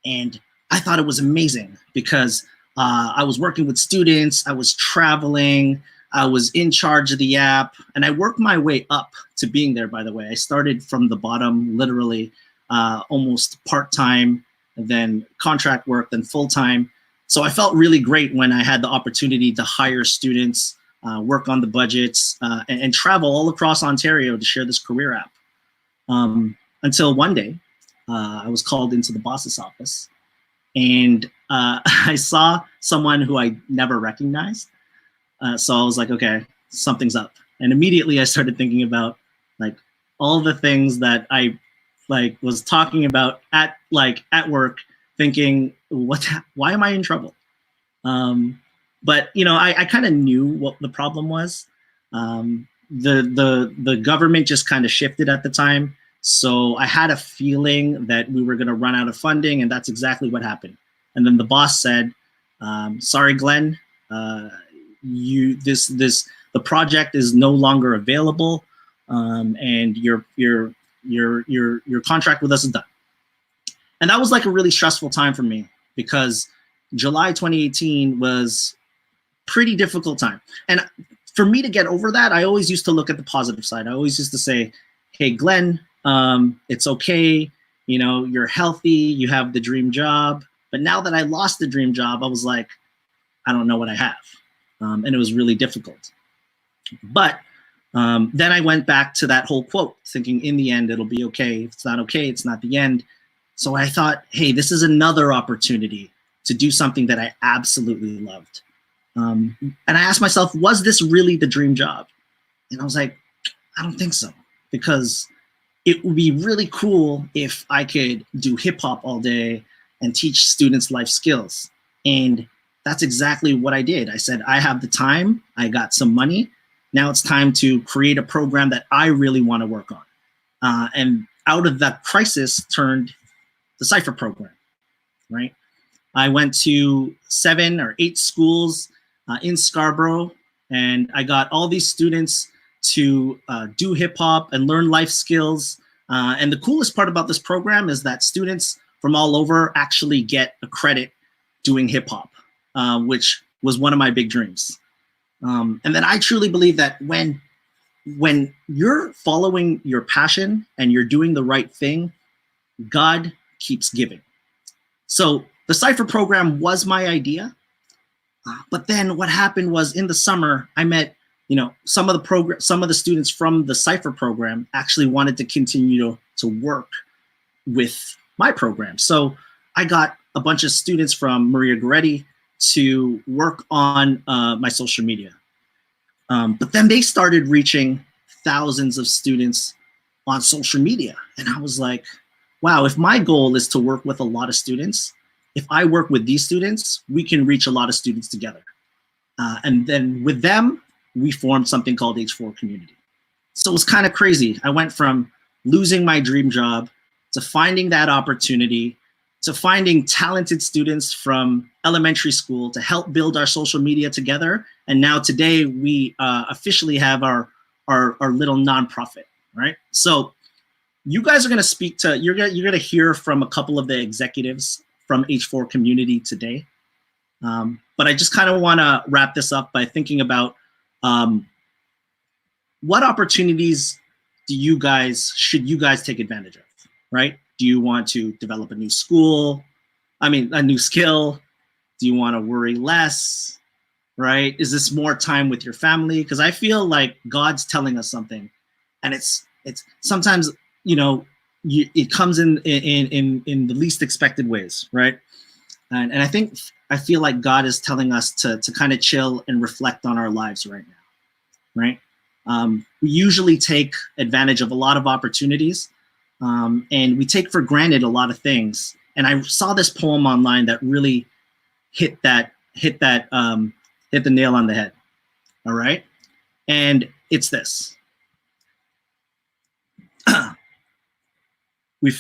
And I thought it was amazing because I was working with students, I was traveling, I was in charge of the app, and I worked my way up to being there, by the way. I started from the bottom, literally almost part-time, then contract work, then full-time. So I felt really great when I had the opportunity to hire students, work on the budgets, and travel all across Ontario to share this career app. Until one day, I was called into the boss's office, and I saw someone who I never recognized. So I was like, okay, something's up. And immediately I started thinking about like all the things that I was talking about at work, thinking, why am I in trouble? But I kind of knew what the problem was. The government just kind of shifted at the time. So I had a feeling that we were going to run out of funding, and that's exactly what happened. And then the boss said, sorry, Glenn, the project is no longer available, and your contract with us is done. And that was like a really stressful time for me because July 2018 was pretty difficult time. And for me to get over that, I always used to look at the positive side. I always used to say, hey, Glenn, it's okay. You're healthy. You have the dream job. But now that I lost the dream job, I was like, I don't know what I have. And it was really difficult. But then I went back to that whole quote, thinking in the end, it'll be okay. If it's not okay, it's not the end. So I thought, hey, this is another opportunity to do something that I absolutely loved. And I asked myself, was this really the dream job? And I was like, I don't think so, because it would be really cool if I could do hip hop all day and teach students life skills. And that's exactly what I did. I said, I have the time, I got some money. Now it's time to create a program that I really want to work on. And out of that crisis turned the Cypher program, right? I went to 7 or 8 schools in Scarborough, and I got all these students to do hip hop and learn life skills. And the coolest part about this program is that students from all over actually get a credit doing hip hop, which was one of my big dreams. And then I truly believe that when you're following your passion and you're doing the right thing, God keeps giving. So the Cypher program was my idea. But then what happened was in the summer, I met, some of the students from the Cypher program actually wanted to continue to work with my program. So I got a bunch of students from Maria Goretti to work on my social media. But then they started reaching thousands of students on social media. And I was like, wow, if my goal is to work with a lot of students, if I work with these students, we can reach a lot of students together. And then with them, we formed something called H4 Community. So it was kind of crazy. I went from losing my dream job to finding that opportunity, to finding talented students from elementary school to help build our social media together. And now today we officially have our little nonprofit, right? So you guys are gonna speak to, you're gonna hear from a couple of the executives from H4 Community today. But I just kind of want to wrap this up by thinking about what opportunities should you guys take advantage of, right? Do you want to develop a new a new skill? Do you want to worry less, right? Is this more time with your family? Because I feel like God's telling us something, and it's sometimes, it comes in the least expected ways, right? And I feel like God is telling us to kind of chill and reflect on our lives right now, right? We usually take advantage of a lot of opportunities, and we take for granted a lot of things. And I saw this poem online that really hit the nail on the head. All right, and it's this: we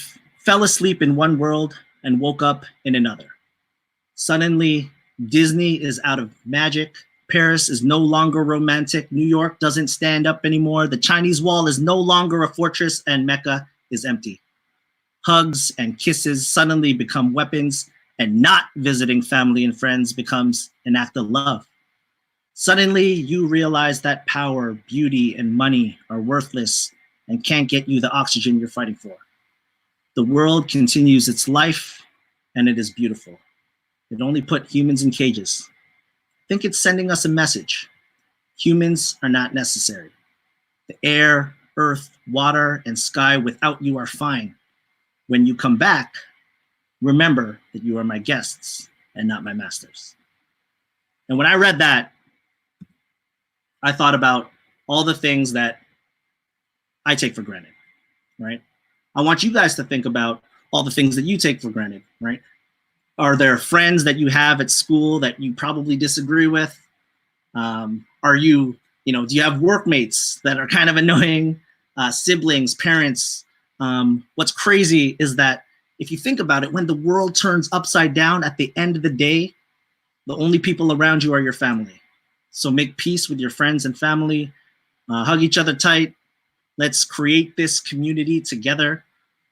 fell asleep in one world and woke up in another. Suddenly, Disney is out of magic. Paris is no longer romantic. New York doesn't stand up anymore. The Chinese wall is no longer a fortress, and Mecca is empty. Hugs and kisses suddenly become weapons, and not visiting family and friends becomes an act of love. Suddenly, you realize that power, beauty, and money are worthless and can't get you the oxygen you're fighting for. The world continues its life, and it is beautiful. It only put humans in cages. I think it's sending us a message. Humans are not necessary. The air, earth, water, and sky without you are fine. When you come back, remember that you are my guests and not my masters. And when I read that, I thought about all the things that I take for granted, right? I want you guys to think about all the things that you take for granted, right? Are there friends that you have at school that you probably disagree with? Do you have workmates that are kind of annoying, siblings, parents? What's crazy is that if you think about it, when the world turns upside down at the end of the day, the only people around you are your family. So make peace with your friends and family, hug each other tight. Let's create this community together.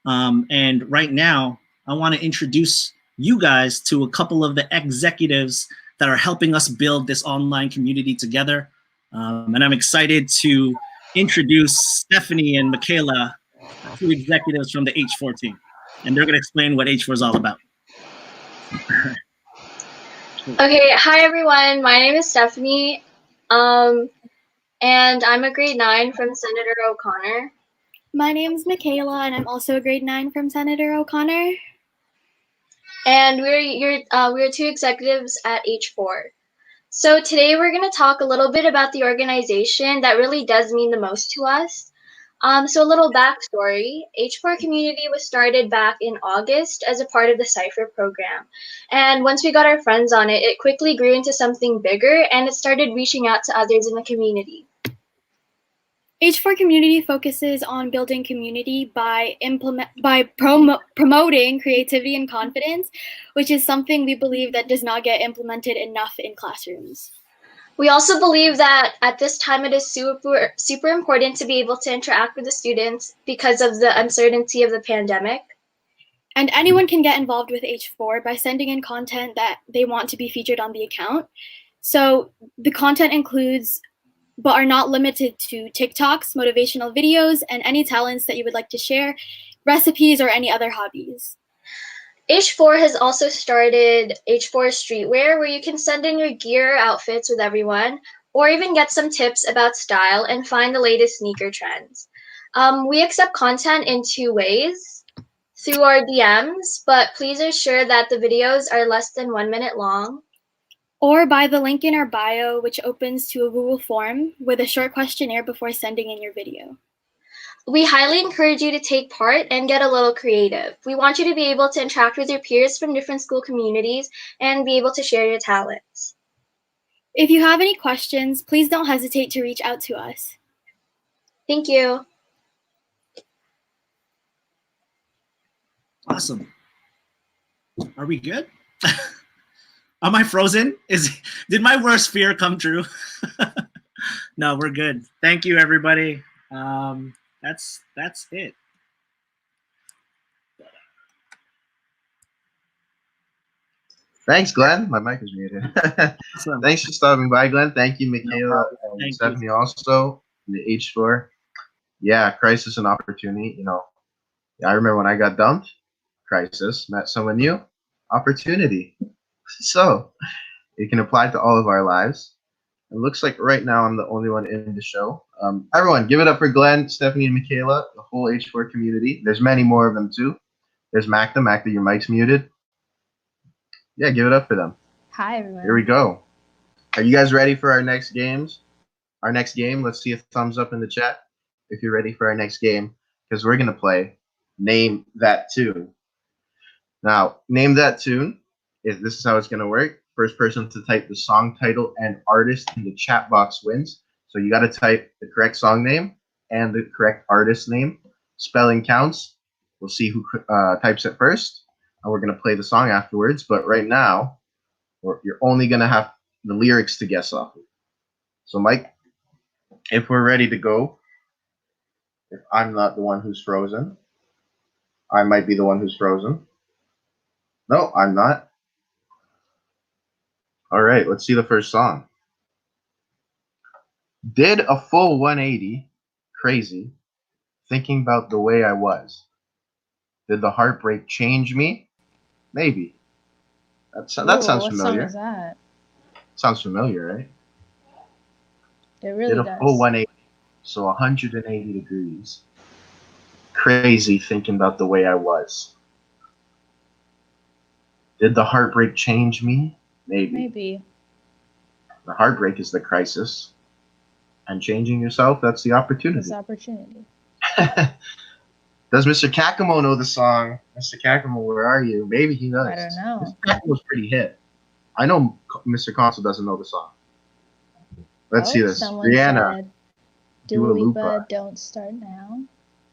And right now, I want to introduce you guys to a couple of the executives that are helping us build this online community together. And I'm excited to introduce Stephanie and Michaela, two executives from the H4 team. And they're going to explain what H4 is all about. Okay, hi everyone. My name is Stephanie, and I'm a grade 9 from Senator O'Connor. My name is Michaela, and I'm also a grade 9 from Senator O'Connor. And we're two executives at H4. So today we're going to talk a little bit about the organization that really does mean the most to us. So a little backstory, H4 Community was started back in August as a part of the Cypher program. And once we got our friends on it, it quickly grew into something bigger and it started reaching out to others in the community. H4 Community focuses on building community by promoting creativity and confidence, which is something we believe that does not get implemented enough in classrooms. We also believe that at this time it is super important to be able to interact with the students because of the uncertainty of the pandemic. And anyone can get involved with H4 by sending in content that they want to be featured on the account. So the content includes, but are not limited to, TikToks, motivational videos, and any talents that you would like to share, recipes, or any other hobbies. H4 has also started H4 Streetwear, where you can send in your gear outfits with everyone, or even get some tips about style and find the latest sneaker trends. We accept content in 2 ways, through our DMs, but please ensure that the videos are less than 1 minute long. Or by the link in our bio, which opens to a Google form with a short questionnaire before sending in your video. We highly encourage you to take part and get a little creative. We want you to be able to interact with your peers from different school communities and be able to share your talents. If you have any questions, please don't hesitate to reach out to us. Thank you. Awesome. Are we good? Am I frozen? Did my worst fear come true? No, we're good. Thank you, everybody. That's it. Thanks, Glenn. My mic is muted. Awesome. Thanks for stopping by, Glenn. Thank you, Michaela and Thank you. Stephanie, also in the H4. Yeah, crisis and opportunity. You know, I remember when I got dumped. Crisis. Met someone new. Opportunity. So it can apply to all of our lives. It looks like right now I'm the only one in the show. Everyone, give it up for Glenn, Stephanie, and Michaela, the whole H4 community. There's many more of them too. There's Magda. Magda, your mic's muted. Yeah, give it up for them. Hi, everyone. Here we go. Are you guys ready for our next games? Our next game, let's see a thumbs up in the chat if you're ready for our next game, because we're going to play Name That Tune. Now, Name That Tune, this is how it's going to work. First person to type the song title and artist in the chat box wins. So you got to type the correct song name and the correct artist name. Spelling counts. We'll see who types it first, and we're going to play the song afterwards. But right now, you're only going to have the lyrics to guess off of. So, Mike, if we're ready to go, if I'm not the one who's frozen, I might be the one who's frozen. No, I'm not. All right, let's see the first song. Did a full 180, crazy, thinking about the way I was. Did the heartbreak change me? Maybe. That sounds familiar. What song is that? Sounds familiar, right? It really Did a full 180, so 180 degrees. Crazy, thinking about the way I was. Did the heartbreak change me? Maybe. The heartbreak is the crisis. And changing yourself, that's the opportunity. It's opportunity. Does Mr. Kakamo know the song? Mr. Kakamo, where are you? Maybe he does. I don't know. Mr. Kakamo's pretty hit. I know Mr. Console doesn't know the song. Let's see this. Rihanna. Said, Dua Lipa, Don't Start Now.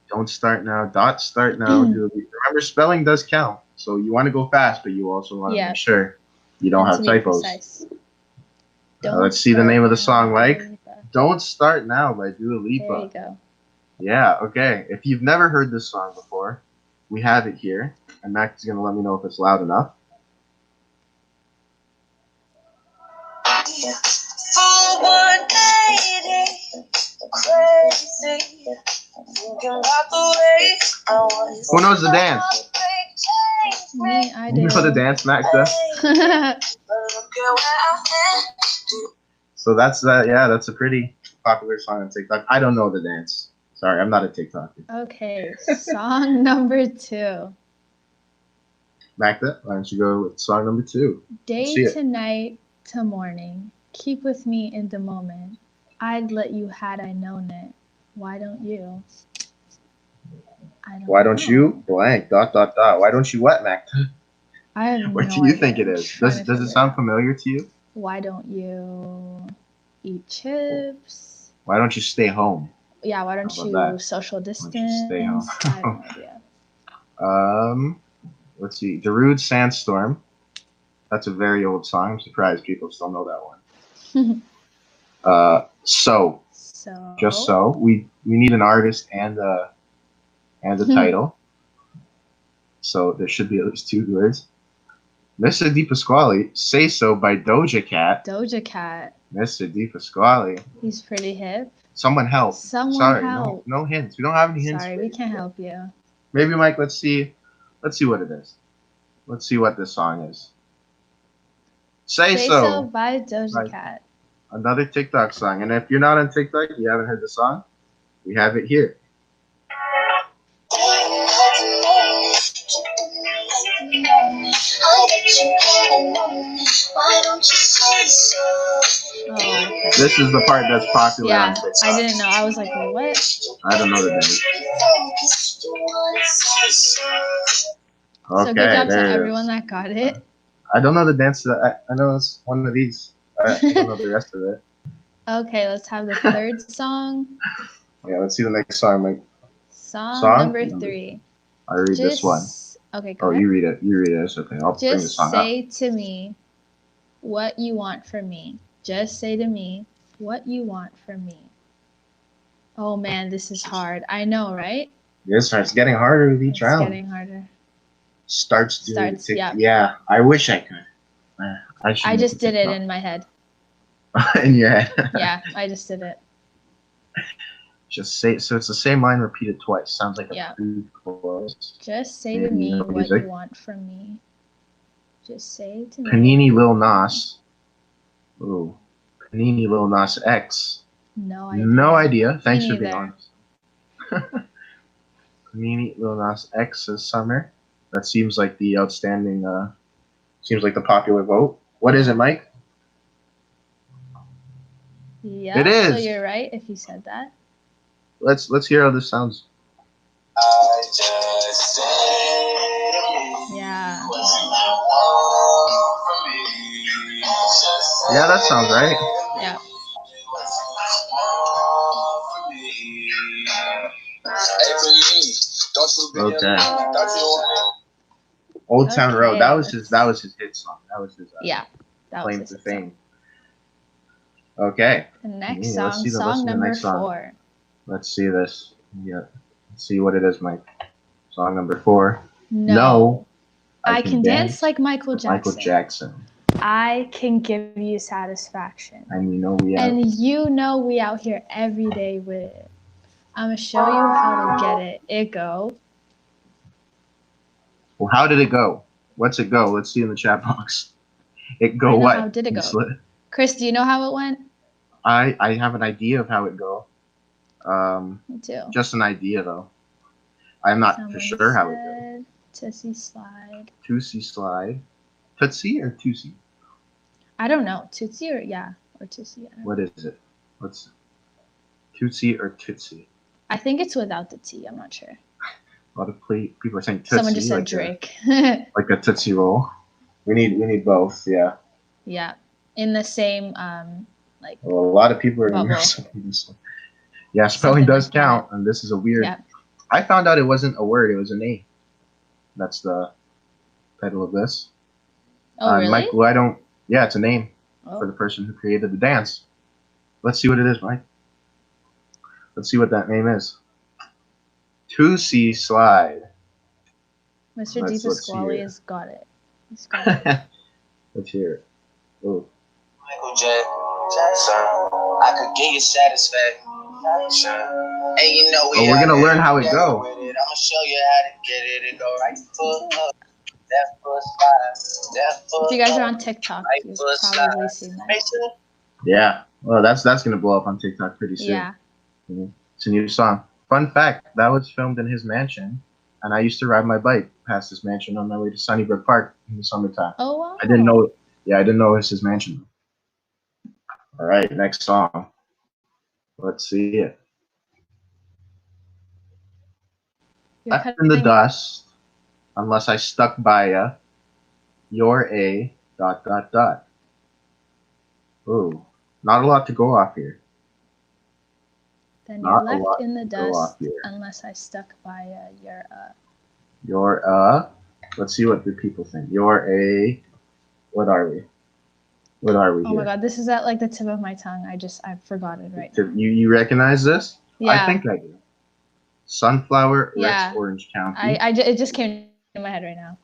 Don't start now. Dot start now. Remember, spelling does count. So you want to go fast, but you also want to make sure you don't have typos. Let's see the name of the song, Mike. Don't Start Now by Dua Lipa. There you go. Yeah, okay. If you've never heard this song before, we have it here. And Max is going to let me know if it's loud enough. Full 180, crazy. Who knows the dance? Me, I do. You know the dance, Max does? So that's that's a pretty popular song on TikTok. I don't know the dance. Sorry, I'm not a TikToker. Okay, song number 2. Magda, why don't you go with song number 2? Day to night to morning, keep with me in the moment. I'd let you had I known it. Why don't you? Why don't you blank dot dot dot? Why don't you what, Magda? I have what no do you idea. think it is? Does it sound familiar to you? Why don't you eat chips? Why don't you stay home? Yeah, why don't you social distance? Why don't you stay home? I have no idea. Let's see. Darude Sandstorm. That's a very old song. I'm surprised people still know that one. So. Just so. We need an artist and a title. So there should be at least 2 words. Mr. Di Pasquale, Say So by Doja Cat. Doja Cat. Mr. Di Pasquale. He's pretty hip. Someone help. Someone help. No hints. We don't have any hints. Sorry, we can't help you. Maybe, Mike, let's see what it is. Let's see what this song is. Say So by Doja Cat. Another TikTok song. And if you're not on TikTok, you haven't heard the song, we have it here. This is the part that's popular on TikTok. I didn't know. I was like, wait, what? I don't know the dance. Okay, so good job to everyone that got it. I don't know the dance. I know it's one of these. I don't know the rest of it. Okay, let's have the third song. Yeah, let's see the next song, Mike. Song number 3. I read this one. Okay, go ahead. You read it. It's okay. I'll bring the song up. Just say to me what you want from me. Just say to me what you want from me. Oh man, this is hard. I know, right? Yes, it's getting harder with each round. It's getting harder. Starts. Yeah, I wish I could. I just did it in my head. In your head. Yeah, I just did it. Just say so. It's the same line repeated twice. Sounds like a Yeah. pre-chorus. Just say to Maybe me no what music. you want from me. Just say to me. Panini Lil Nas. Ooh. Panini Lil Nas X. No idea. No idea. Thanks for Me being neither. honest. Panini Lil Nas X is Summer. That seems like the outstanding. Seems like the popular vote. What is it, Mike? Yeah. It is. So you're right if you said that. Let's hear how this sounds. I just said Yeah. Yeah, that sounds right. Yeah. Okay. Old Town Road. Okay, That was his hit song. That was his Yeah. That was claim his to hit song. fame. Okay. The next Yeah, let's song, see the song number next song. 4. Let's see this. Yeah. Let's see what it is, Mike. Song number 4. No. I can can dance like Michael like Jackson. Michael Jackson. I can give you satisfaction. And you know we have. And you know we out here every day with it. I'm going to show you how to get it. It go. Well, how did it go? What's it go? Let's see in the chat box. It go I know, what? how did it go? ECSLIT? Chris, do you know how it went? I have an idea of how it go. Me too. Just an idea though. I'm not Someone for sure how it goes. said Tootsie Slide. Tootsie Slide. Tootsie or Tootsie? I don't know. Tootsie or Tootsie. I don't know. What is it? What's Tootsie or Tootsie? I think it's without the T. I'm not sure. A lot of people are saying Tootsie. Someone just said like Drake. like a Tootsie Roll. We need both, yeah. Yeah. In the same like Well, a lot of people are bubble. Yeah, spelling Something does like count, and this is a weird. Yeah. I found out it wasn't a word; it was a name. That's the title of this. Oh, really? Mike, well, I don't. Yeah, it's a name for Oh. the person who created the dance. Let's see what it is, Mike. Let's see what that name is. Tootsie Slide. Mr. Let's DePasquale hear. has got it. He's got it. Let's hear it. Ooh. Michael Jackson, I could get you satisfaction. And you know Oh, we're gonna learn how it go. I'm gonna show you how to get it. It go right foot up, left foot slide, left foot If you guys are up, on TikTok, right you've foot probably slide. seen that. Right foot. Yeah. Well, that's gonna blow up on TikTok pretty soon. Yeah. It's a new song. Fun fact: that was filmed in his mansion, and I used to ride my bike past his mansion on my way to Sunnybrook Park in the summertime. Oh wow. I didn't know. Yeah, I didn't know it was his mansion. All right, next song. Let's see it. You're Left in the cutting- dust, unless I stuck by ya. You're a ... Ooh, not a lot to go off here. Then Not you're a lot left in the to go off dust here. unless I stuck by you're You're a... Let's see what the people think. You're a... What are we? What are we Oh here? my god, this is at like the tip of my tongue. I forgot it right now. You recognize this? Yeah. I think I do. Sunflower, Yeah. Rex Orange County. It just came in my head right now.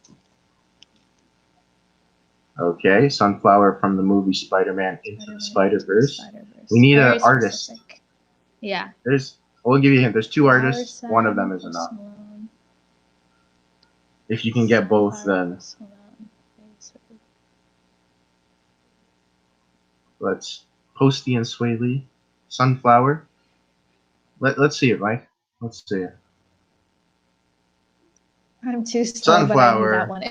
Okay, Sunflower from the movie Spider-Man Into the Spider-Verse. Spider-Verse. We need Very an artist. specific. Yeah. We'll give you a hint. There's two Our artists. Side, One of them is Post enough. Malone, If you can get both, Sunflower, then Post Malone, Facebook. let's Posty and Sway Lee. Sunflower. Let's see it, Mike. Let's see it. I'm too slow, but I Sunflower. knew that one.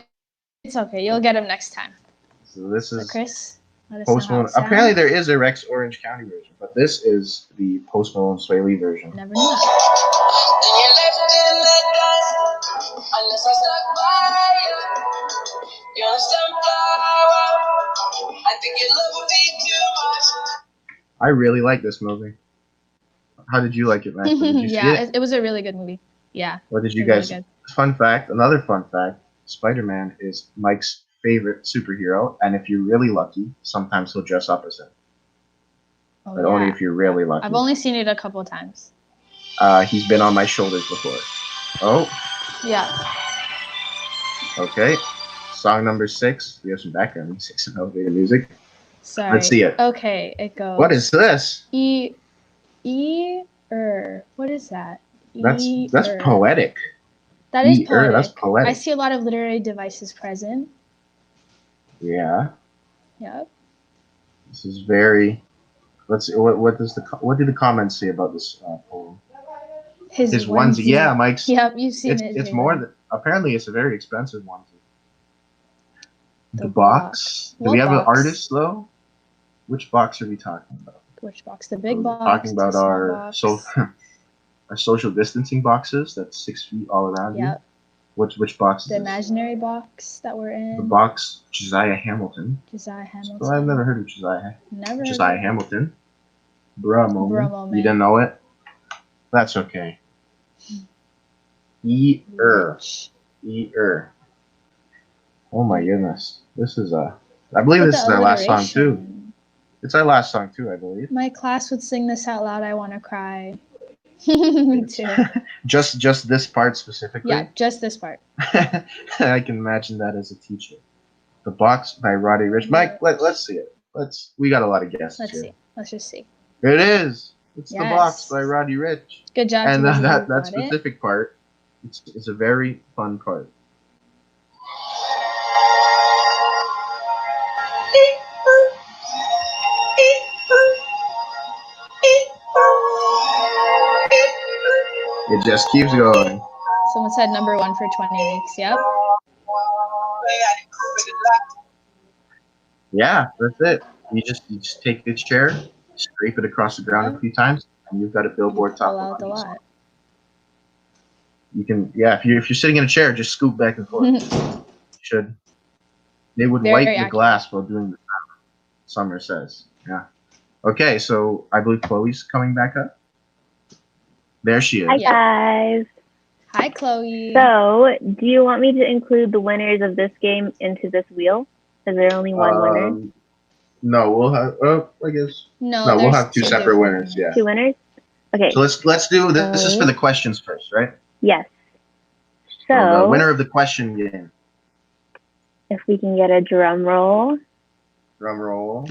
It's okay. You'll get him next time. So this So is Chris, let us know Post how Malone. it sounds. Apparently there is a Rex Orange County version, but this is the Post Malone Sway Lee version. Never knew that. And you're left in the dust unless I stuck by you. You're a sunflower. I think your love would be too much. I really like this movie. How did you like it, Matt? Did you see Yeah, it? it was a really good movie. Yeah. What did you really guys? good. Fun fact. Another fun fact. Spider-Man is Mike's favorite superhero, and if you're really lucky, sometimes he'll dress up as him. Oh, But only yeah. if you're really lucky. I've only seen it a couple of times. He's been on my shoulders before. Oh, Yeah. okay. Song number 6. We have some background music, some elevator music. Sorry. Let's see it. Okay, it goes. What is this? What is that? That's poetic. That is poetic. That's poetic. I see a lot of literary devices present. Yeah. Yep. This is very. Let's see. What do the comments say about this poem? His onesie. Yeah, Mike's. Yep, you've seen it. It's Jalen. more than. Apparently, it's a very expensive onesie. The box. box. Do we have an box? artist though? Which box are we talking about? Which box? The big box. Talking about the small our box. our social distancing boxes. That's 6 feet all around you. Yep. Which box is The this? imaginary box that we're in. The box Josiah Hamilton. Josiah Hamilton. So I've never heard of Josiah. Never heard Josiah of Hamilton. Bruh moment. Bruh moment. You didn't know it? That's okay. E-er. E-er. Oh my goodness. This is I believe this is our last song too. It's our last song too, I believe. My class would sing this out loud. I want to cry. Me too. just this part specifically? Yeah, just this part. I can imagine that as a teacher. The Box by Roddy Ricch. Mike, let's see it. We got a lot of guesses Let's here. see. Let's just see. It is. It's Yes. The Box by Roddy Ricch. Good job. And to those that who got specific part, it's a very fun part. It just keeps going. Someone said number 1 for 20 weeks. Yep. Yeah, that's it. You just take the chair, scrape it across the ground a few times, and you've got a billboard top. Pull out the lot. You can, if you're sitting in a chair, just scoop back and forth. They would Very wipe the accurate. glass while doing the sound, Summer says. Yeah. Okay, so I believe Chloe's coming back up. There she is. Hi, guys. Hi, Chloe. So, do you want me to include the winners of this game into this wheel? Is there only one winner? No, we'll have. I guess. No, we'll have two separate winners. Yeah. 2 winners. Okay. So let's do this. This is for the questions first, right? Yes. So the So, winner of the question game. if we can get a drum roll. Drum roll.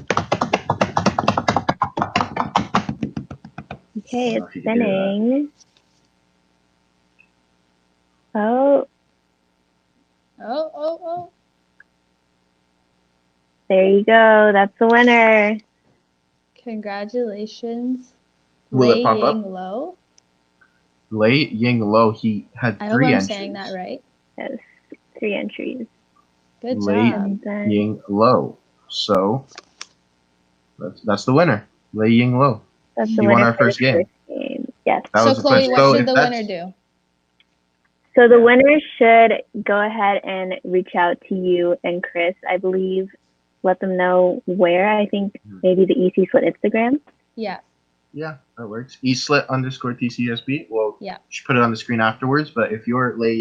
Okay, it's spinning. Oh, Oh. there you go. That's the winner. Congratulations. Will it pop up? Ying Lo. Lei Ying Lo. He had I hope 3 I'm entries. saying that right. Yes, 3 entries. Good Lei job. And then, Ying Lo. So that's the winner. Lei Ying Lo. that's the He winner won our for the first game. Yes. That So, was the Chloe, first. what So should if the that's- winner do? So the winner should go ahead and reach out to you and Chris, I believe. Let them know where. I think maybe the ECSLIT Instagram. Yeah. Yeah, that works. ECSLIT_TCSB. Well, Yeah. you should put it on the screen afterwards. But if you're Lei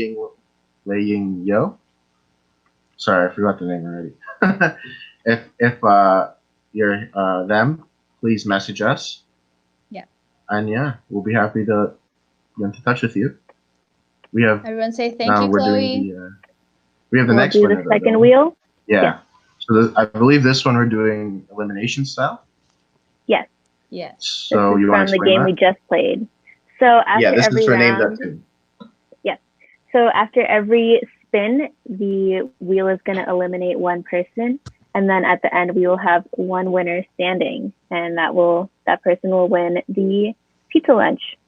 Ying Yo, sorry, I forgot the name already. if you're them, please message us. Yeah. And yeah, we'll be happy to get into touch with you. We have Everyone say thank now you, we're Chloe. doing the we have the We'll next do winner. the though, second don't we? wheel. Yeah. Yes. So I believe this one we're doing elimination style. Yes. Yes. So This is you want from to the explain game that? we just played. So after Yeah, this every is for name round, that too. yes. So after every spin, the wheel is going to eliminate one person, and then at the end we will have one winner standing, and that person will win the pizza lunch.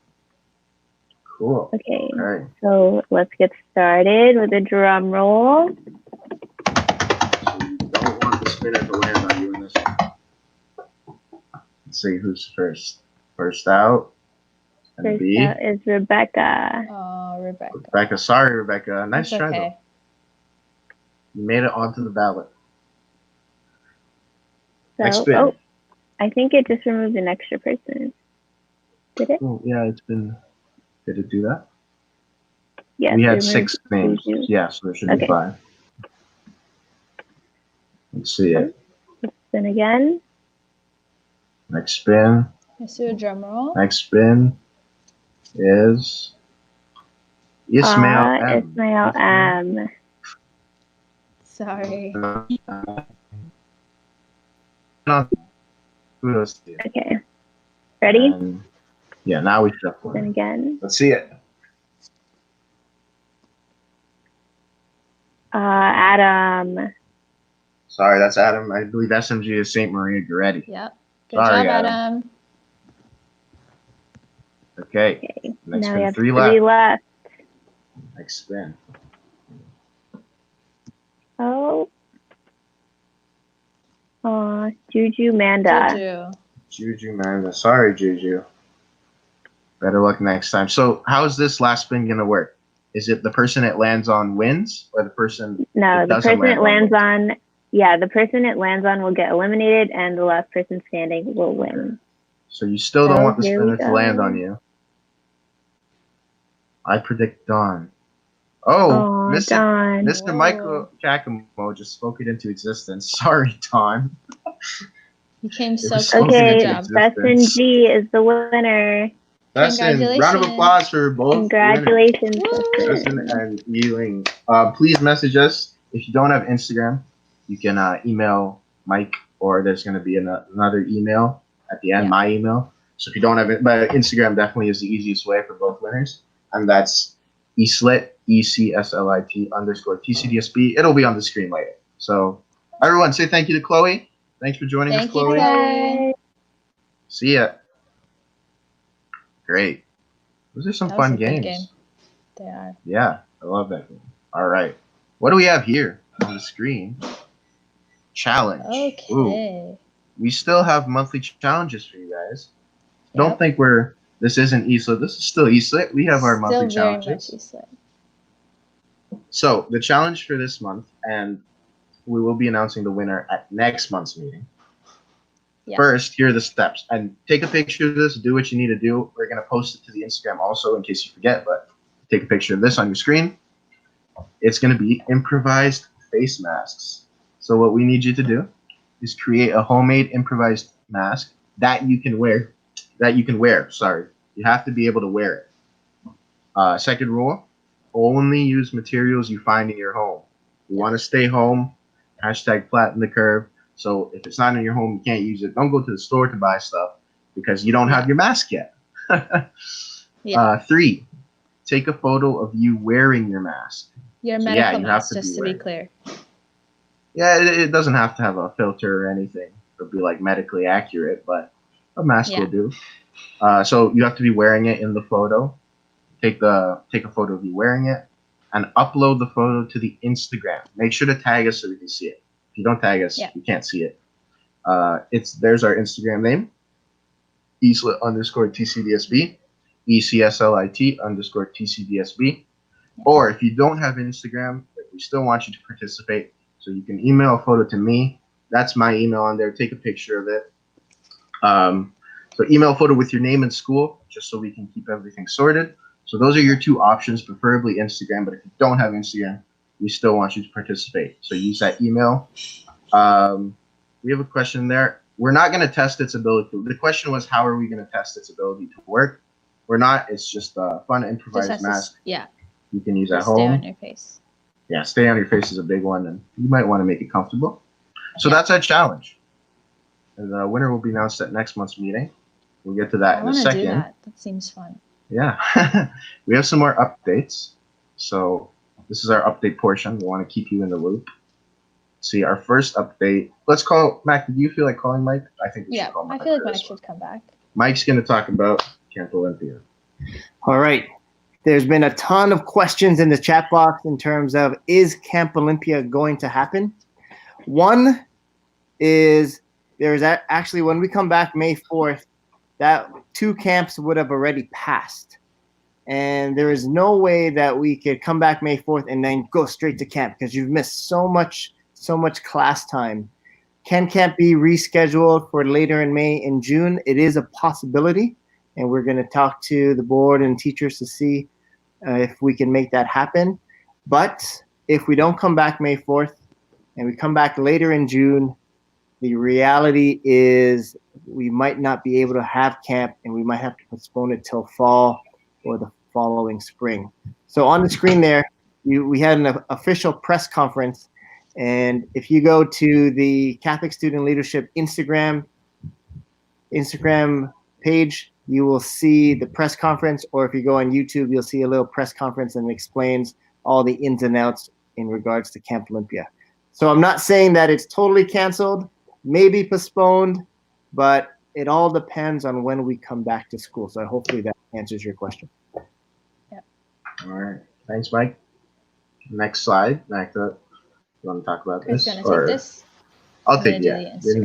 Cool. Okay. All right. So let's get started with a drum roll. So you don't want the spinner to land on you in this one. Let's see who's first. First out. And First B. out is Rebecca. Oh, Rebecca. Rebecca. Sorry, Rebecca. Nice It's try okay. though. You made it onto the ballot. Next So, spin. oh, I think it just removed an extra person. Did it? Oh, yeah, it's been. Did it do that? Yes. We it had removed 6 names. Juju. Yeah, so there should be Okay. 5. Let's see it. Spin again. Next spin. Let's do a drum roll. Next spin is Ismail M. Ismail M. Sorry. Kudos to you. Okay. Ready? Yeah, now we shuffle. Then again. Let's see it. Adam. Sorry, that's Adam. I believe SMG is St. Maria Goretti. Yep. Good Sorry, job, Adam. Adam. Okay. Okay. Next Now spin, we have three three left. left. Next spin. Oh. Juju Manda. Juju. Juju, man. Sorry, Juju. Better luck next time. So, how is this last spin going to work? Is it the person it lands on wins, or the person No, it the doesn't person it lands wins? on, yeah, the person it lands on will get eliminated, and the last person standing will win. So you still don't So want the here we spinner to land go. on you. I predict Dawn. Oh, Dawn. Mr. Michael Giacomo just spoke it into existence. Sorry, Dawn. You came so was close. Okay, Good job. existence. G is the winner. Dustin, round of Congratulations. applause for both Congratulations, Dustin and Ewing. Please message us. If you don't have Instagram, you can email Mike, or there's going to be another email at the end, Yeah. my email. So if you don't have it, but Instagram definitely is the easiest way for both winners. And that's ECSLIT, ECSLIT _TCDSB. It'll be on the screen later. So everyone, say thank you to Chloe. Thanks for joining us, Thank you, Chloe. Chloe. See ya. Great. Those are some That was fun a good games. game. They are. Yeah, I love that game. All right. What do we have here on the screen? Challenge. Okay. Ooh. We still have monthly challenges for you guys. Yep. Don't think this isn't ECSLIT. This is still ECSLIT. We have our monthly Still very challenges. much ECSLIT. So the challenge for this month, and we will be announcing the winner at next month's meeting. Yeah. First, here are the steps. And take a picture of this. Do what you need to do. We're going to post it to the Instagram also in case you forget. But take a picture of this on your screen. It's going to be improvised face masks. So what we need you to do is create a homemade improvised mask that you can wear. Sorry. You have to be able to wear it. Second rule, only use materials you find in your home. You want to stay home. Hashtag flatten the curve. So if it's not in your home, you can't use it. Don't go to the store to buy stuff because you don't have your mask yet. Yeah. 3, take a photo of you wearing your mask. Your So, medical you have mask, to just to be be clear. Yeah, it doesn't have to have a filter or anything to be like medically accurate, but a mask will do. So you have to be wearing it in the photo. Take a photo of you wearing it and upload the photo to the Instagram. Make sure to tag us so we can see it. If you don't tag us, you can't see it. There's our Instagram name, ECSLIT _TCDSB, ECSLIT _TCDSB. Or if you don't have Instagram, we still want you to participate. So you can email a photo to me. That's my email on there. Take a picture of it. So email a photo with your name and school, just so we can keep everything sorted. So those are your 2 options, preferably Instagram. But if you don't have Instagram, we still want you to participate. So use that email. We have a question there. We're not going to test its ability. The question was, how are we going to test its ability to work? We're not. It's just a fun improvised mask. You can use at home. Stay on your face. Yeah, stay on your face is a big one, and you might want to make it comfortable. So that's our challenge. And the winner will be announced at next month's meeting. We'll get to that in a second. Do that. That seems fun. Yeah. We have some more updates. So this is our update portion. We want to keep you in the loop. See, our first update. Let's call Mac. Do you feel like calling Mike? I think we should call Mike. I feel like Mike should come back. Mike's going to talk about Camp Olympia. All right. There's been a ton of questions in the chat box in terms of, is Camp Olympia going to happen? One is, there's actually, when we come back May 4th, that 2 camps would have already passed. And there is no way that we could come back May 4th and then go straight to camp because you've missed so much class time. Can camp be rescheduled for later in May and June? It is a possibility. And we're going to talk to the board and teachers to see if we can make that happen. But if we don't come back May 4th and we come back later in June, the reality is we might not be able to have camp and we might have to postpone it till fall or the following spring. So on the screen there, we had an official press conference, And if you go to the Catholic Student Leadership Instagram page, you will see the press conference, or if you go on YouTube, you'll see a little press conference and it explains all the ins and outs in regards to Camp Olympia. So I'm not saying that it's totally canceled, maybe postponed, but it all depends on when we come back to school. So hopefully that answers your question. All right. Thanks, Mike. Next slide. Magda, you want to talk about Chris, this? you want to take this? I'll I'm take gonna it. do the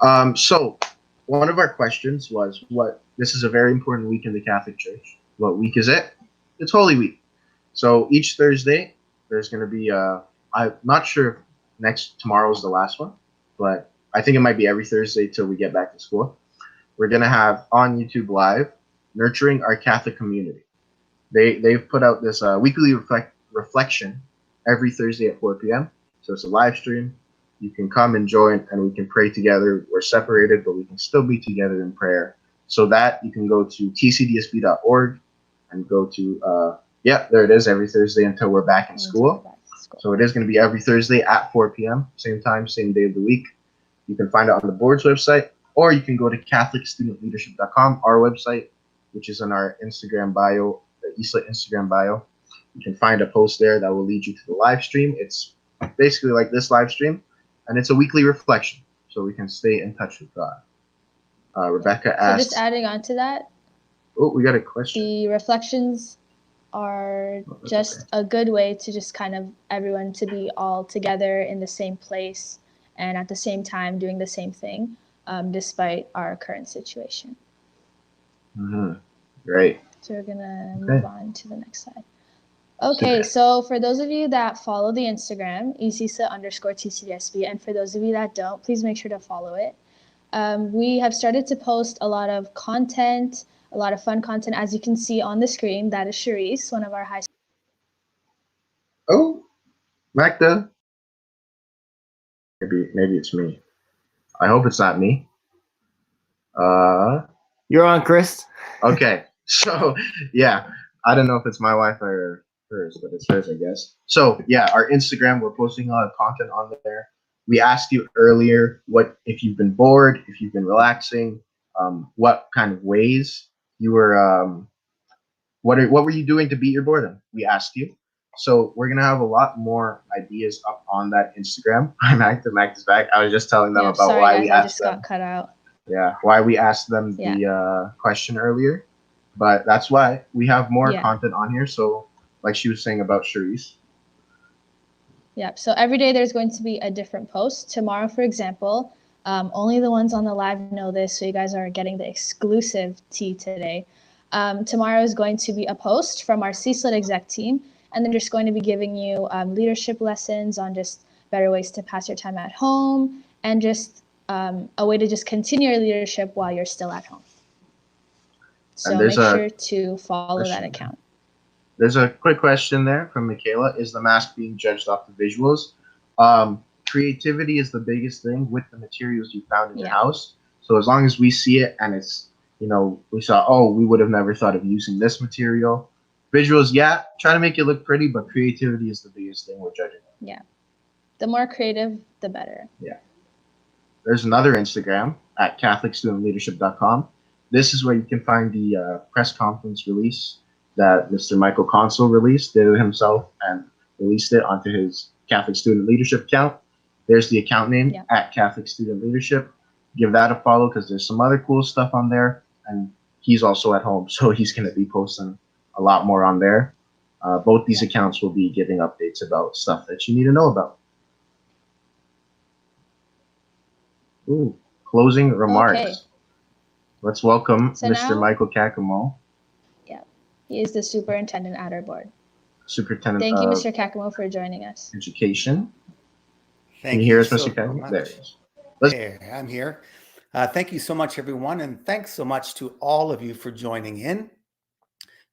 Instagram. So one of our questions was, this is a very important week in the Catholic Church. What week is it? It's Holy Week. So each Thursday, there's going to be, I'm not sure if tomorrow's the last one, but I think it might be every Thursday till we get back to school. We're going to have on YouTube Live, Nurturing Our Catholic Community. They've put out this weekly reflection every Thursday at 4 p.m. So it's a live stream. You can come and join, and we can pray together. We're separated, but we can still be together in prayer. So that you can go to tcdsb.org and go to, there it is, every Thursday until we're back in school. So it is going to be every Thursday at 4 p.m., same time, same day of the week. You can find it on the board's website, or you can go to catholicstudentleadership.com, our website, which is in our Instagram bio, the ECSLIT Instagram bio. You can find a post there that will lead you to the live stream. It's basically like this live stream, and it's a weekly reflection, so we can stay in touch with God. Rebecca asked. So just adding on to that. Oh, we got a question. The reflections are just a good way to just kind of everyone to be all together in the same place and at the same time doing the same thing, despite our current situation. Great. So we're gonna move on to the next slide. Okay, so for those of you that follow the Instagram, ECSLIT_TCDSB, and for those of you that don't, please make sure to follow it. We have started to post a lot of content, a lot of fun content. As you can see on the screen, that is Charisse, one of our high. Oh, Magda. Maybe it's me. I hope it's not me. You're on, Chris. Okay, so yeah, I don't know if it's my Wi-Fi or hers, but it's hers, I guess. So yeah, our Instagram, we're posting a lot of content on there. We asked you earlier if you've been bored, if you've been relaxing, what kind of ways you were, what were you doing to beat your boredom? We asked you. So we're gonna have a lot more ideas up on that Instagram. Magda's back. I was just telling them about why we asked them. I just got cut out. Yeah, why we asked them the question earlier, but that's why we have more content on here. So, like she was saying about Charisse. Yeah. So every day there's going to be a different post. Tomorrow, for example, only the ones on the live know this, so you guys are getting the exclusive tea today. Tomorrow is going to be a post from our ECSLIT exec team, and they're just going to be giving you leadership lessons on just better ways to pass your time at home and just a way to just continue your leadership while you're still at home. So make sure to follow that account. There's a quick question there from Michaela. Is the mask being judged off the visuals? Creativity is the biggest thing with the materials you found in your house. So as long as we see it and it's, we saw, we would have never thought of using this material. Visuals, try to make it look pretty, but creativity is the biggest thing we're judging. Yeah. The more creative, the better. Yeah. There's another Instagram at catholicstudentleadership.com. This is where you can find the press conference release that Mr. Michael Consul did it himself and released it onto his Catholic Student Leadership account. There's the account name at Catholic Student Leadership. Give that a follow because there's some other cool stuff on there. And he's also at home, so he's going to be posting a lot more on there. Both these accounts will be giving updates about stuff that you need to know about. Ooh, closing remarks. Okay. Let's welcome Mr. Michael Kakamo. Yeah, he is the superintendent at our board. Superintendent. Thank you, Mr. Kakamo, for joining us. Education. Can you hear us, Mr. Kakamo? There he is. There, I'm here. Thank you so much, everyone, and thanks so much to all of you for joining in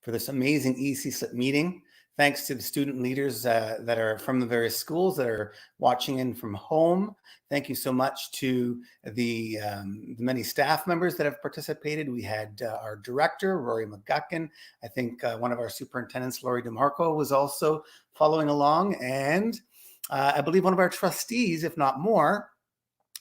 for this amazing ECSLIT meeting. Thanks to the student leaders that are from the various schools that are watching in from home. Thank you so much to the many staff members that have participated. We had our director, Rory McGuckin. I think one of our superintendents, Laurie DeMarco, was also following along. And I believe one of our trustees, if not more,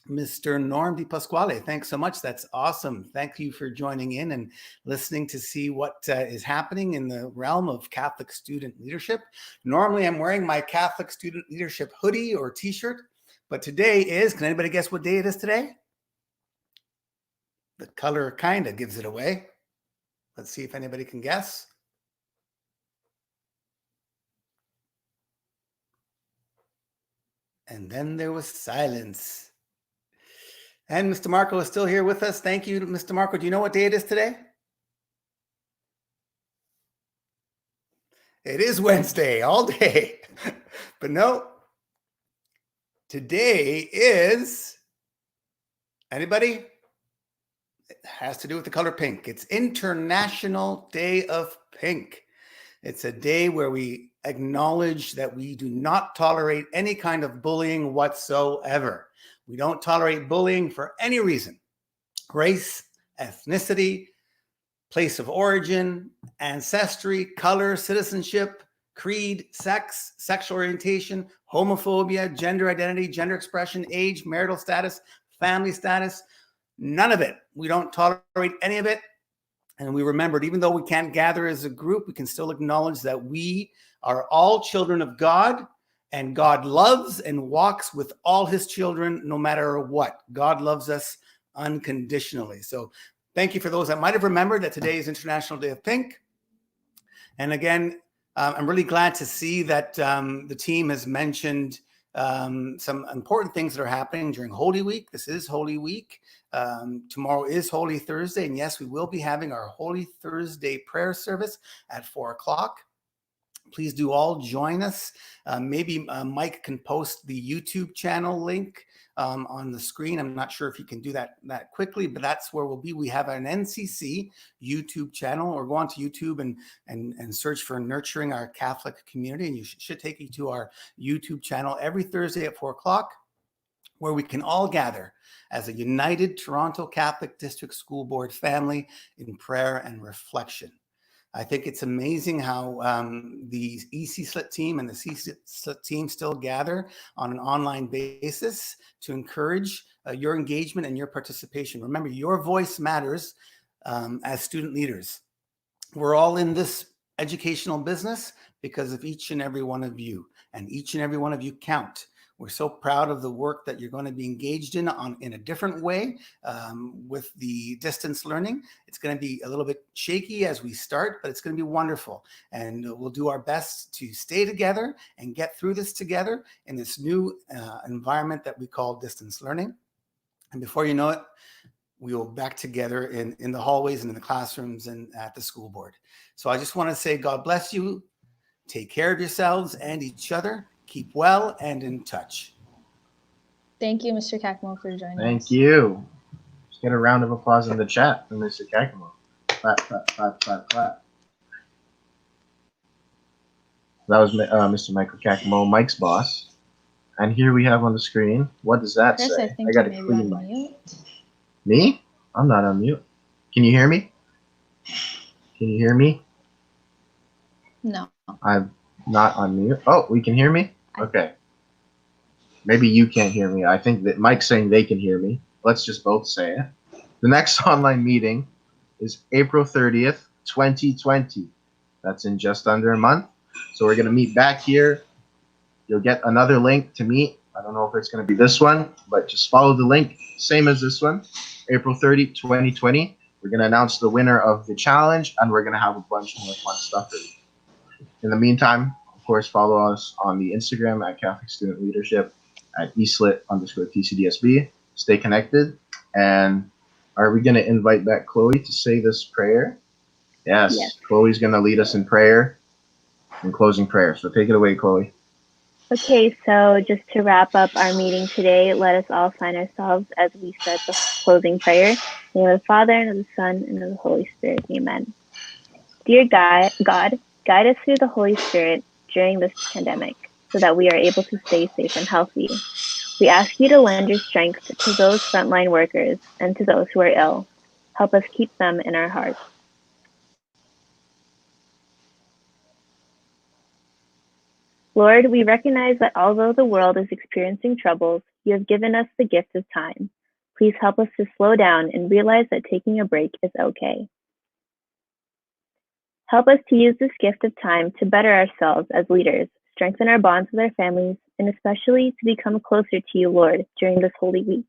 Mr. Norm Di Pasquale. Thanks so much. That's awesome. Thank you for joining in and listening to see what is happening in the realm of Catholic student leadership. Normally, I'm wearing my Catholic student leadership hoodie or t-shirt, but today is, can anybody guess what day it is today? The color kind of gives it away. Let's see if anybody can guess. And then there was silence. And Mr. Marco is still here with us. Thank you, Mr. Marco. Do you know what day it is today? It is Wednesday all day. But no, today is, anybody? It has to do with the color pink. It's International Day of Pink. It's a day where we acknowledge that we do not tolerate any kind of bullying whatsoever. We don't tolerate bullying for any reason. Race, ethnicity, place of origin, ancestry, color, citizenship, creed, sex, sexual orientation, homophobia, gender identity, gender expression, age, marital status, family status, none of it. We don't tolerate any of it. And we remembered, even though we can't gather as a group, we can still acknowledge that we are all children of God, and God loves and walks with all his children no matter what. God loves us unconditionally. So thank you for those that might have remembered that today is International Day of Pink. And again, I'm really glad to see that the team has mentioned some important things that are happening during Holy Week. This is Holy Week. Tomorrow is Holy Thursday. And yes, we will be having our Holy Thursday prayer service at 4 o'clock. Please do all join us. Maybe Mike can post the YouTube channel link on the screen. I'm not sure if you can do that quickly, but that's where we'll be. We have an NCC YouTube channel, or go on to YouTube and search for Nurturing Our Catholic Community, and you should take you to our YouTube channel every Thursday at 4 o'clock, where we can all gather as a united Toronto Catholic District School Board family in prayer and reflection. I think it's amazing how the ECSLIT team and the CSLIT team still gather on an online basis to encourage your engagement and your participation. Remember, your voice matters as student leaders. We're all in this educational business because of each and every one of you, and each and every one of you count. We're so proud of the work that you're going to be engaged in a different way with the distance learning. It's going to be a little bit shaky as we start, but it's going to be wonderful. And we'll do our best to stay together and get through this together in this new environment that we call distance learning. And before you know it, we will be back together in the hallways and in the classrooms and at the school board. So I just want to say, God bless you. Take care of yourselves and each other. Keep well and in touch. Thank you, Mr. Kakmo, for joining us. Thank you. Let's get a round of applause in the chat from Mr. Kakamo. Clap, clap, clap, clap, clap. That was Mr. Michael Kakamo, Mike's boss. And here we have on the screen, what does that Chris, say? I think got you a may be clean on mic. mute. Me? I'm not on mute. Can you hear me? Can you hear me? No. I'm not on mute. Oh, we can hear me? Okay. Maybe you can't hear me. I think that Mike's saying they can hear me. Let's just both say it. The next online meeting is April 30th, 2020. That's in just under a month. So we're going to meet back here. You'll get another link to meet. I don't know if it's going to be this one, but just follow the link. Same as this one. April 30, 2020. We're going to announce the winner of the challenge, and we're going to have a bunch more fun stuff for you. In the meantime, of course, follow us on the Instagram at Catholic Student Leadership, at ECSLIT_TCDSB. Stay connected. And are we going to invite back Chloe to say this prayer? Yes. Chloe's going to lead us in prayer and closing prayer. So take it away, Chloe. Okay, so just to wrap up our meeting today, let us all sign ourselves as we said the closing prayer. In the name of the Father, and of the Son, and of the Holy Spirit. Amen. Dear God, guide us through the Holy Spirit during this pandemic so that we are able to stay safe and healthy. We ask you to lend your strength to those frontline workers and to those who are ill. Help us keep them in our hearts. Lord, we recognize that although the world is experiencing troubles, you have given us the gift of time. Please help us to slow down and realize that taking a break is okay. Help us to use this gift of time to better ourselves as leaders, strengthen our bonds with our families, and especially to become closer to you, Lord, during this Holy Week.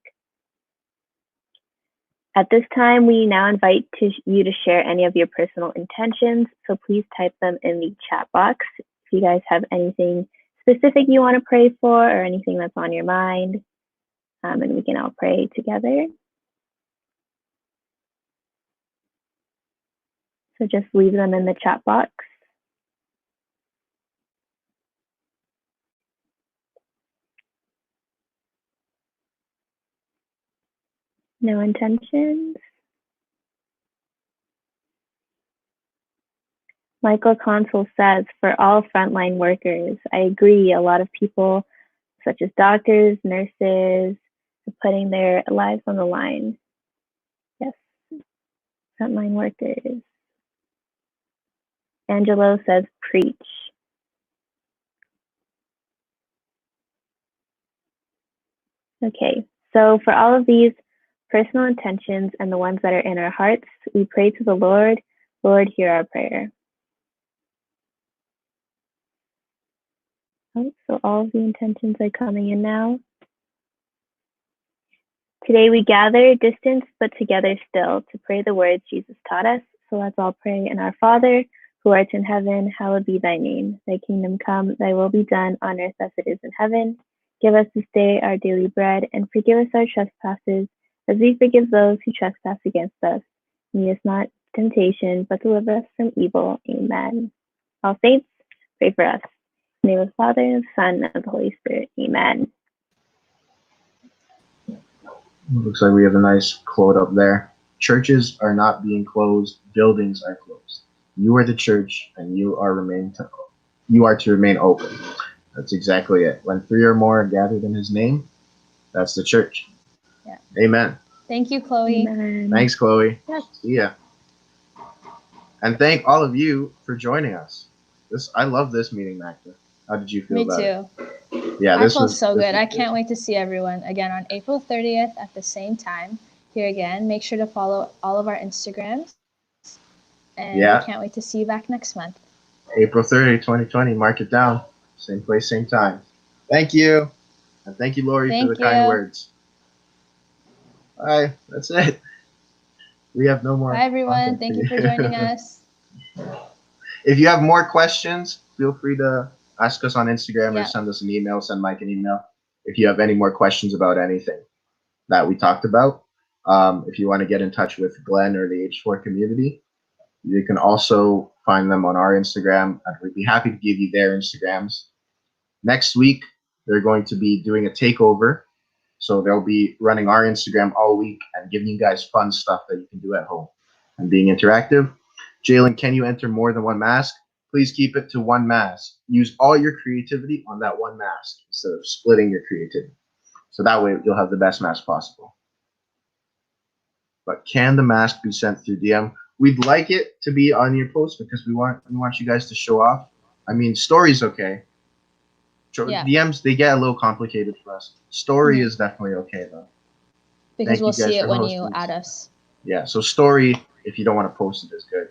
At this time, we now invite you to share any of your personal intentions, so please type them in the chat box. If you guys have anything specific you want to pray for or anything that's on your mind, and we can all pray together. So just leave them in the chat box. No intentions. Michael Consul says, for all frontline workers, I agree. A lot of people, such as doctors, nurses, are putting their lives on the line. Yes, frontline workers. Angelo says, preach. Okay, so for all of these personal intentions and the ones that are in our hearts, we pray to the Lord. Lord, hear our prayer. Oh, so all of the intentions are coming in now. Today we gather, distant but together still, to pray the words Jesus taught us. So let's all pray. In our Father, who art in heaven, hallowed be thy name. Thy kingdom come, thy will be done on earth as it is in heaven. Give us this day our daily bread, and forgive us our trespasses, as we forgive those who trespass against us. Lead us not into temptation, but deliver us from evil. Amen. All saints, pray for us. In the name of the Father, and the Son, and the Holy Spirit. Amen. Looks like we have a nice quote up there. Churches are not being closed, buildings are closed. You are the church, and you are to remain open. That's exactly it. When 3 or more are gathered in his name, that's the church. Yeah. Amen. Thank you, Chloe. Amen. Thanks, Chloe. Yes. See ya. And thank all of you for joining us. I love this meeting, Magda. How did you feel Me about too. it? Yeah, I felt so good. was I can't wait to see everyone again on April 30th at the same time here again. Make sure to follow all of our Instagrams. And Yeah. we can't wait to see you back next month. April 30, 2020. Mark it down. Same place, same time. Thank you. And thank you, Lori, for the kind words. Bye. That's it. We have no more. Bye, everyone. content Thank for you for joining us. If you have more questions, feel free to ask us on Instagram or Yeah. send us an email, send Mike an email. If you have any more questions about anything that we talked about, if you want to get in touch with Glenn or the H4 community, you can also find them on our Instagram, and we'd be happy to give you their Instagrams. Next week, they're going to be doing a takeover. So they'll be running our Instagram all week and giving you guys fun stuff that you can do at home and being interactive. Jalen, can you enter more than one mask? Please keep it to one mask. Use all your creativity on that one mask instead of splitting your creativity. So that way you'll have the best mask possible. But can the mask be sent through DM? We'd like it to be on your post because we want you guys to show off. I mean, story's okay. Yeah. DMs, they get a little complicated for us. Story is definitely okay though. Because we'll see it when hosting. you add us. Yeah, so story, if you don't want to post it, is good.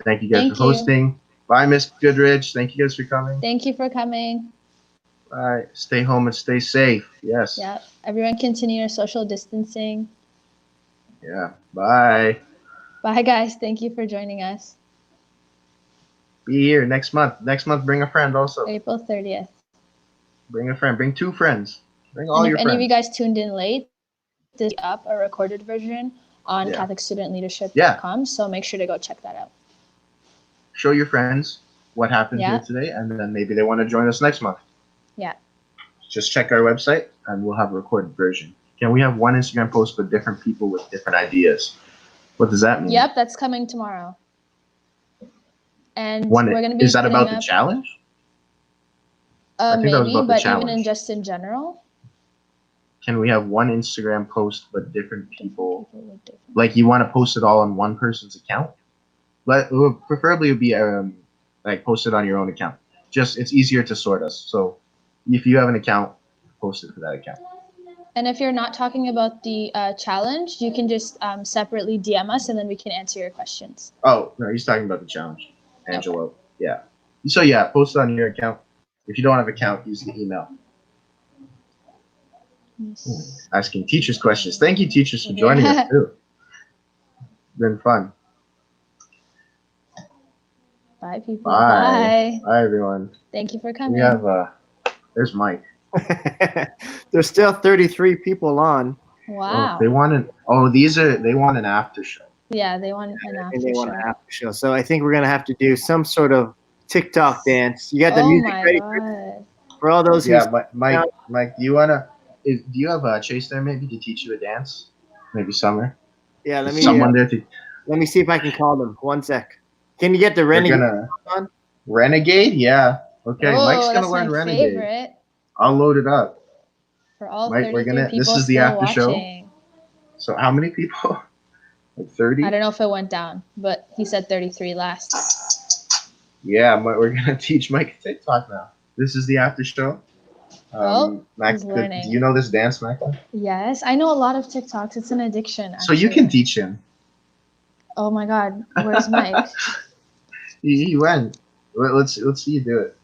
Thank you guys Thank for hosting. Bye, Miss Goodrich. Thank you guys for coming. Thank you for coming. Bye. Stay home and stay safe. Yes. Yeah. Everyone continue your social distancing. Yeah. Bye. Bye, guys. Thank you for joining us. Be here next month. Next month, bring a friend also. April 30th. Bring a friend. Bring 2 friends. Bring all your friends. If any of you guys tuned in late, this is up a recorded version on catholicstudentleadership.com, so make sure to go check that out. Show your friends what happened here today, and then maybe they want to join us next month. Yeah. Just check our website, and we'll have a recorded version. Can we have one Instagram post with different people with different ideas? What does that mean? Yep, that's coming tomorrow. And we're going to be is that about the challenge? Maybe, but even just in general. Can we have one Instagram post but different people? Like you want to post it all on one person's account? But preferably it would be like posted on your own account. just it's easier to sort us. So if you have an account, post it for that account. And if you're not talking about the challenge, you can just separately DM us, and then we can answer your questions. Oh no, he's talking about the challenge, Angelo. Okay. Yeah. So yeah, post it on your account. If you don't have an account, use the email. Yes. Asking teachers questions. Thank you, teachers, for joining us too. It's been fun. Bye, people. Bye. Bye, everyone. Thank you for coming. We have there's Mike. There's still 33 people on. Wow. Oh, they want an after show. Yeah, they want an after They show. want an after show. So I think we're gonna have to do some sort of TikTok dance. You got the music ready for all those who? Yeah, Mike, do you have Chase there maybe to teach you a dance? Maybe Summer. Yeah, let me see if I can call them. One sec. Can you get the Renegade on? Renegade? Yeah. Okay, Oh, Mike's gonna that's learn my Renegade. Favorite. I'll load it up. For all Mike, 33 people this is the still after watching. show. So how many people? Like 30? I don't know if it went down, but he said 33 last. Yeah, we're gonna teach Mike TikTok now. This is the after show. Mac, he's learning. Do you know this dance, Mac? Yes, I know a lot of TikToks. It's an addiction. Actually. So you can teach him. Oh my God, where's Mike? He went. Let's see you do it.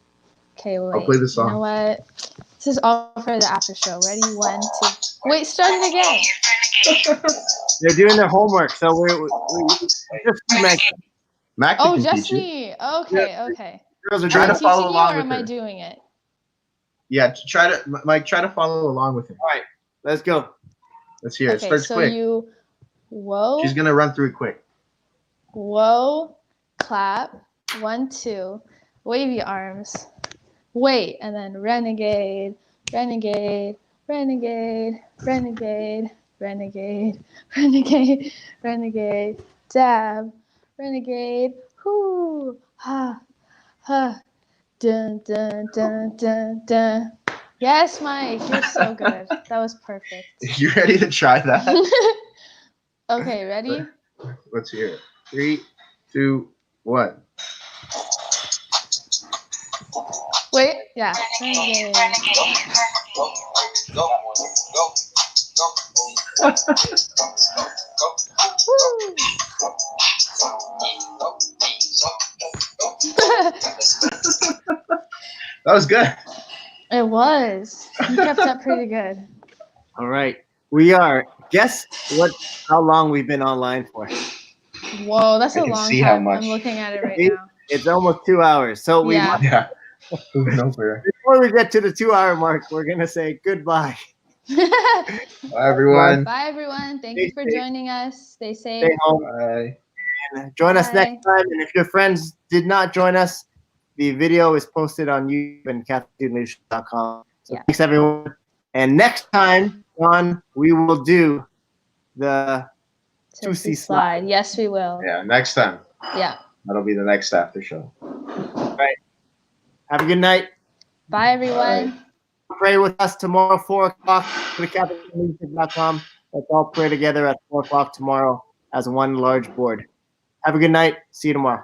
Okay, wait. I'll play the song. You know what? This is all for the after show. Ready? 1, 2. Wait, start it again. They're doing their homework, so we're just Mac. Oh, just me. Okay, yeah. okay. Girls are try to follow along or with am her. I doing it? Yeah, Mike, try to follow along with him. All right, let's go. Let's hear it. Okay, Starts so quick. whoa. She's gonna run through it quick. Whoa, clap, 1, 2, wavy arms, wait, and then renegade, renegade, renegade, renegade, renegade, renegade, renegade, dab, renegade, whoo, ha, ha, dun, dun, dun, dun, dun. Yes, Mike, you're so good. That was perfect. You ready to try that? Okay, ready? Let's hear it. 3, 2, 1. Wait, yeah. Renegade. That was good. It was. You kept up pretty good. All right. Guess how long we've been online for? Whoa, that's a long time. I'm looking at it right now. It's almost 2 hours. So Yeah. before we get to the 2-hour mark, we're going to say goodbye. Bye, everyone. Bye, everyone. Thank you for joining us. Stay safe. Stay home. Bye. And join us next time. And if your friends did not join us, the video is posted on YouTube and CatholicStudentLeadership.com. So thanks, everyone. And next time on, we will do the Tootsie slide. Yes, we will. Yeah, next time. Yeah. That'll be the next after show. All right. Have a good night. Bye, everyone. Bye. Pray with us tomorrow, 4 o'clock, to the CatholicStudentLeadership.com. Let's all pray together at 4 o'clock tomorrow as one large board. Have a good night. See you tomorrow.